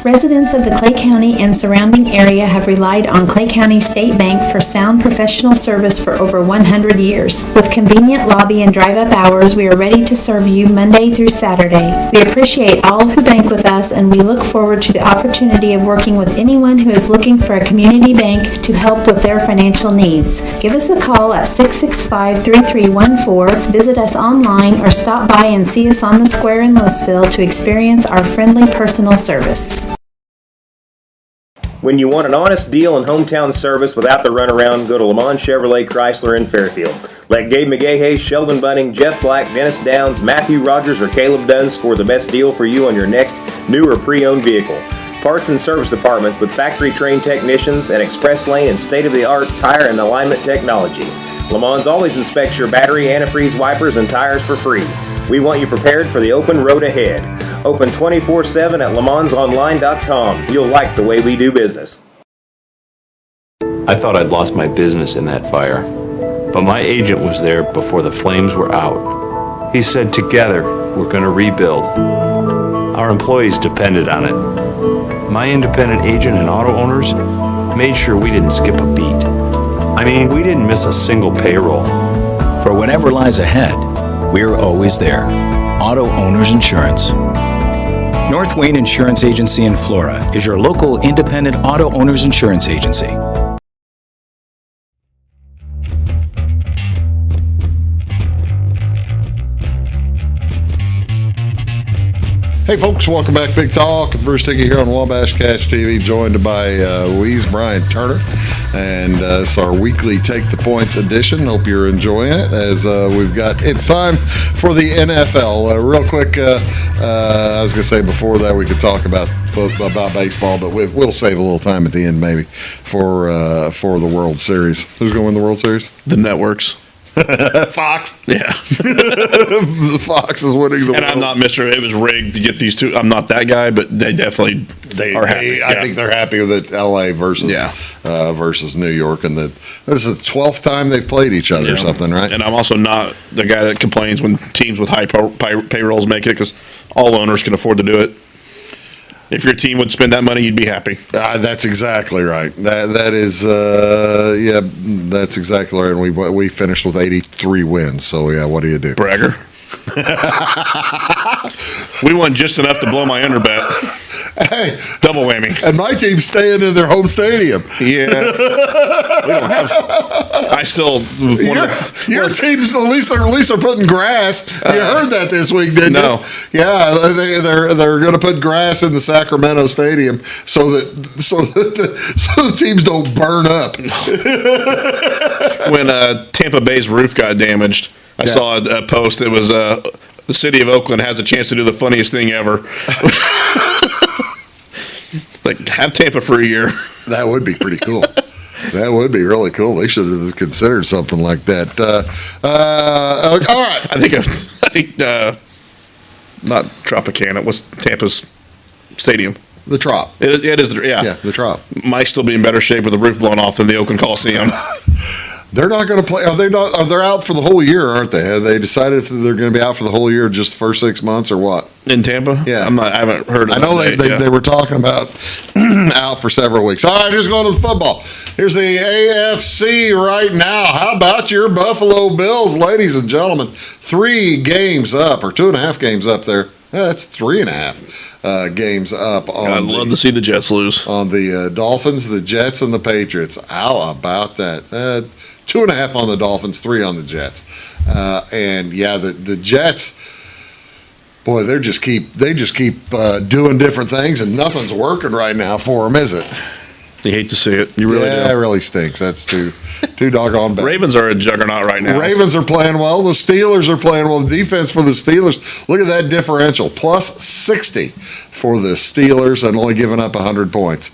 Residents of the Clay County and surrounding area have relied on Clay County State Bank for sound professional service for over 100 years. With convenient lobby and drive-up hours, we are ready to serve you Monday through Saturday. We appreciate all who bank with us, and we look forward to the opportunity of working with anyone who is looking for a community bank to help with their financial needs. Give us a call at 665-3314, visit us online, or stop by and see us on the square in Louisville to experience our friendly personal service. When you want an honest deal and hometown service without the runaround, go to Le Mans Chevrolet Chrysler in Fairfield. Let Gabe McGahey, Sheldon Bunning, Jeff Black, Dennis Downs, Matthew Rogers, or Caleb Dunn score the best deal for you on your next new or pre-owned vehicle. Parts and service departments with factory-trained technicians and express lane and state-of-the-art tire and alignment technology. Le Mans always inspects your battery, antifreeze, wipers, and tires for free. We want you prepared for the open road ahead. Open 24/7 at lemansonline.com. You'll like the way we do business. I thought I'd lost my business in that fire, but my agent was there before the flames were out. He said, together, we're going to rebuild. Our employees depended on it. My independent agent and auto owners made sure we didn't skip a beat. I mean, we didn't miss a single payroll. For whatever lies ahead, we're always there. Auto Owners Insurance. North Wayne Insurance Agency in Flora is your local independent auto owners insurance agency. Hey folks, welcome back. Big Talk with Bruce Dickey here on Wabash Catch TV, joined by Weez Turner, and it's our weekly Take the Points edition. Hope you're enjoying it as it's time for the NFL. Real quick, I was going to say before that we could talk about baseball, but we'll save a little time at the end maybe for the World Series. Who's going to win the World Series? The networks. Fox. Yeah. The Fox is winning the And world. I'm not Mr. It was rigged to get these two. I'm not that guy, but they definitely are happy. I think they're happy with it. LA versus New York, and this is the 12th time they've played each other or something, right? And I'm also not the guy that complains when teams with high payrolls make it, because all owners can afford to do it. If your team would spend that money, you'd be happy. That's exactly right. That is, that's exactly right. And we finished with 83 wins. So yeah, what do you do? Bragger. We won just enough to blow my under bet. Hey, double whammy. And my team's staying in their home stadium. Yeah, we don't have. I still. Your team's at least they're putting grass. You heard that this week, didn't you? Yeah, they're going to put grass in the Sacramento stadium so that the teams don't burn up. When Tampa Bay's roof got damaged, I saw a post. It was the city of Oakland has a chance to do the funniest thing ever. Like, have Tampa for a year. That would be pretty cool. That would be really cool. They should have considered something like that. All right. I think not Tropicana. What's Tampa's stadium? The Trop. It is. Yeah, the Trop. Might still be in better shape with the roof blown off than the Oakland Coliseum. They're not going to play. Are they not? They're out for the whole year, aren't they? Have they decided if they're going to be out for the whole year, just the first 6 months, or what? In Tampa? Yeah, I haven't heard. I know they were talking about out for several weeks. All right, here's going to the football. Here's the AFC right now. How about your Buffalo Bills, ladies and gentlemen? 3 games up, or 2.5 games up there. Yeah, that's 3.5 games up. I'd love to see the Jets lose. On the Dolphins, the Jets, and the Patriots. How about that? 2.5 on the Dolphins, 3 on the Jets. And yeah, the Jets, boy, they just keep doing different things, and nothing's working right now for them, is it? You hate to see it. You really do. Yeah, it really stinks. That's too doggone bad. Ravens are a juggernaut right now. Ravens are playing well. The Steelers are playing well. The defense for the Steelers, look at that differential. Plus 60 for the Steelers, and only giving up 100 points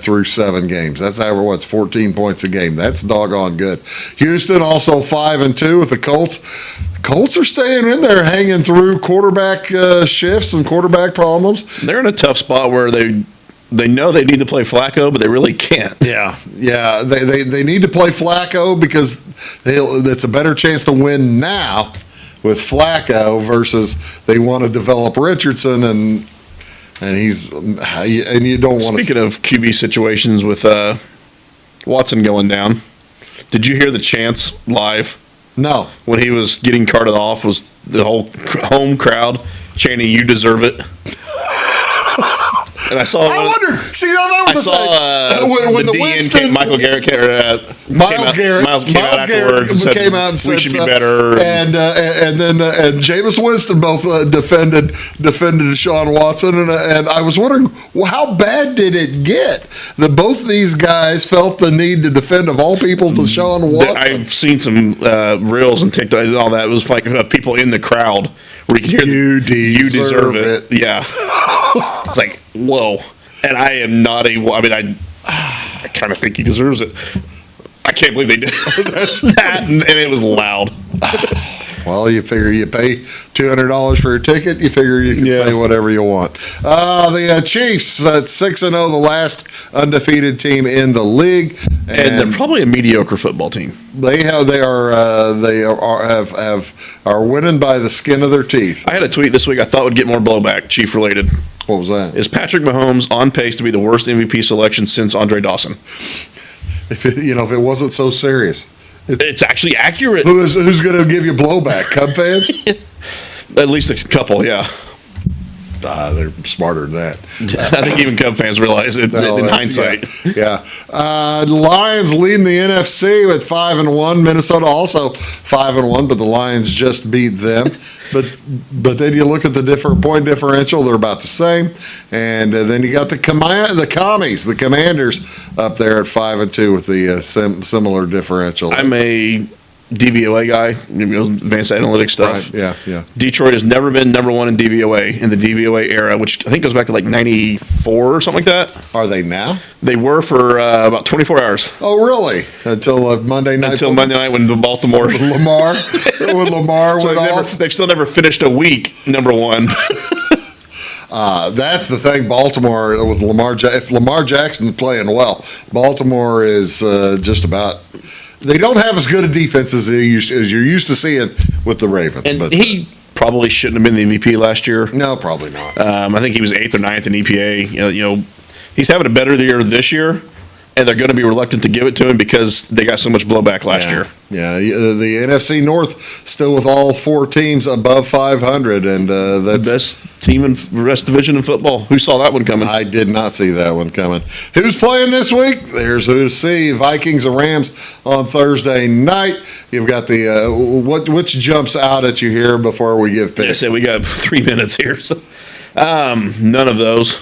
through 7 games. That's 14 points a game. That's doggone good. Houston also 5-2 with the Colts. Colts are staying in there, hanging through quarterback shifts and quarterback problems. They're in a tough spot where they know they need to play Flacco, but they really can't. Yeah. They need to play Flacco because it's a better chance to win now with Flacco versus they want to develop Richardson, and and you don't want to. Speaking of QB situations with Watson going down, did you hear the chants live? No. When he was getting carted off, was the whole home crowd chanting, "You deserve it." And I saw. I wonder. See, that was I saw when the the DN Winston, Michael Garrett, Miles Garrett came out afterwards and said, came out and said we should be so. better. And then Jameis Winston both defended Deshaun Watson, and I was wondering, well, how bad did it get that both these guys felt the need to defend, of all people, Deshaun Watson? I've seen some reels and TikTok and all that. It was like people in the crowd where you could hear you deserve it. Yeah. It's like, whoa. And I am not I kind of think he deserves it. I can't believe they did that, and it was loud. Well, you figure you pay $200 for a ticket, you figure you can say whatever you want. The Chiefs at 6-0, the last undefeated team in the league, and they're probably a mediocre football team. They are winning by the skin of their teeth. I had a tweet this week I thought would get more blowback, Chief related. What was that? Is Patrick Mahomes on pace to be the worst MVP selection since Andre Dawson? If it wasn't so serious. It's actually accurate. Who's going to give you blowback? Cub fans? At least a couple, yeah. They're smarter than that. I think even Cub fans realize it in hindsight. Yeah. Lions leading the NFC with 5-1. Minnesota also 5-1, but the Lions just beat them. But then you look at the point differential; they're about the same. And then you got the Commies, the Commanders, up there at 5-2 with the similar differential. I'm a DVOA guy, advanced analytics stuff. Right, yeah. Detroit has never been number one in DVOA in the DVOA era, which I think goes back to like 94 or something like that. Are they now? They were for about 24 hours. Oh, really? Until Monday night? Until Monday night when the Baltimore. Lamar so went off. They've still never finished a week number one. That's the thing. Baltimore with if Lamar Jackson's playing well, Baltimore is just about. They don't have as good a defense as you're used to seeing with the Ravens. And he probably shouldn't have been the MVP last year. No, probably not. I think he was 8th or 9th in EPA. He's having a better year this year, and they're going to be reluctant to give it to him because they got so much blowback last year. Yeah, the NFC North still with all four teams above 500, and that's the best team in the rest division in football. Who saw that one coming? I did not see that one coming. Who's playing this week? There's who to see. Vikings and Rams on Thursday night. You've got the which jumps out at you here before we give picks. We got 3 minutes here. So, none of those.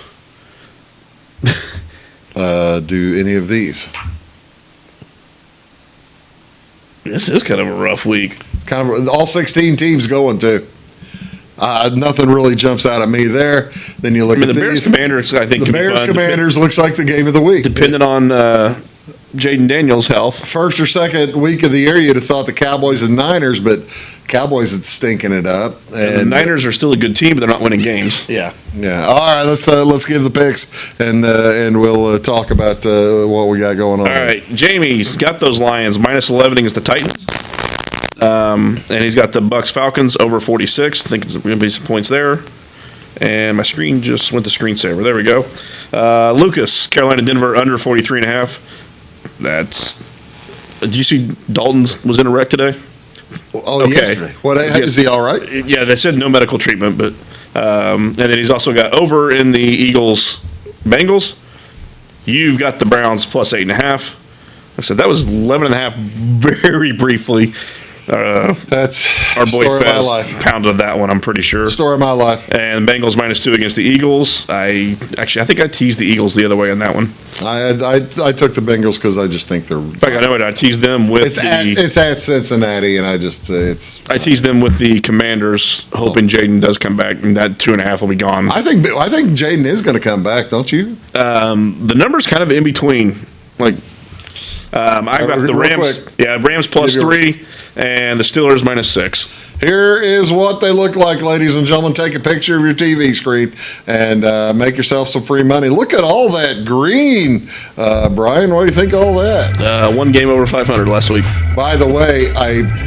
Do any of these? This is kind of a rough week. Kind of all 16 teams going to. Nothing really jumps out at me there. Then you look at the Bears Commanders. I think the Bears Commanders looks like the game of the week, depending on Jaden Daniels' health. First or second week of the year, you'd have thought the Cowboys and Niners, but Cowboys is stinking it up. And the Niners are still a good team, but they're not winning games. Yeah. All right, let's give the picks, and we'll talk about what we got going on. All right, Jamie's got those Lions -11 against the Titans, and he's got the Bucks Falcons over 46. I think there's going to be some points there. And my screen just went to screensaver. There we go. Lucas, Carolina, Denver under 43.5. Did you see Dalton was in a wreck today? Yesterday. What is he all right? Yeah, they said no medical treatment, but and then he's also got over in the Eagles Bengals. You've got the Browns +8.5. I said that was 11.5 very briefly. That's our boy story Fez of my life. Pounded that one, I'm pretty sure. Story of my life. And Bengals -2 against the Eagles. I think I teased the Eagles the other way on that one. I took the Bengals because I just think they're. In fact, I know it. I teased them with it's at Cincinnati, and I teased them with the Commanders, hoping Jaden does come back, and that 2.5 will be gone. I think Jaden is going to come back, don't you? The number's kind of in between. Like, I got the Rams. Quick. Yeah, Rams +3. And the Steelers -6. Here is what they look like, ladies and gentlemen. Take a picture of your TV screen and make yourself some free money. Look at all that green, Brian. What do you think of all that? One game over 500 last week. By the way,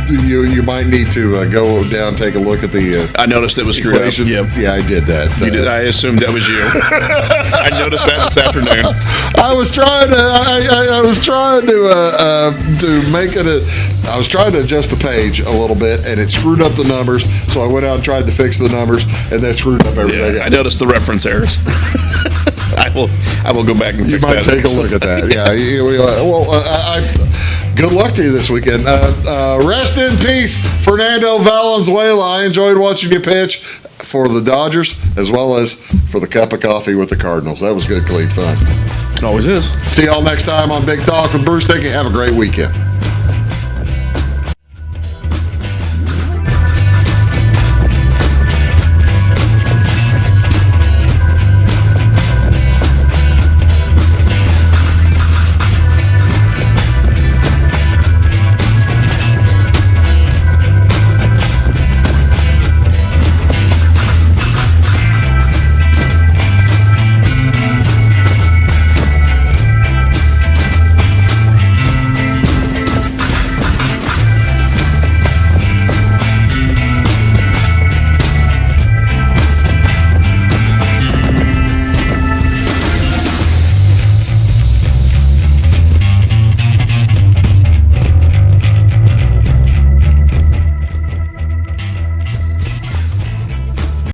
you might need to go down and take a look at the. I noticed it was screwed up. equations. Yep. Yeah, I did that. You did. I assumed that was you. I noticed that this afternoon. I was trying to. I was trying to make it. I was trying to adjust the page a little bit, and it screwed up the numbers. So I went out and tried to fix the numbers, and that screwed up everything. Yeah, I noticed the reference errors. I will go back and fix that. You might take a look at that. Good luck to you this weekend. Rest in peace, Fernando Valenzuela. I enjoyed watching you pitch for the Dodgers as well as for the cup of coffee with the Cardinals. That was good, clean fun. It always is. See y'all next time on Big Talk with Bruce Dickey. Have a great weekend.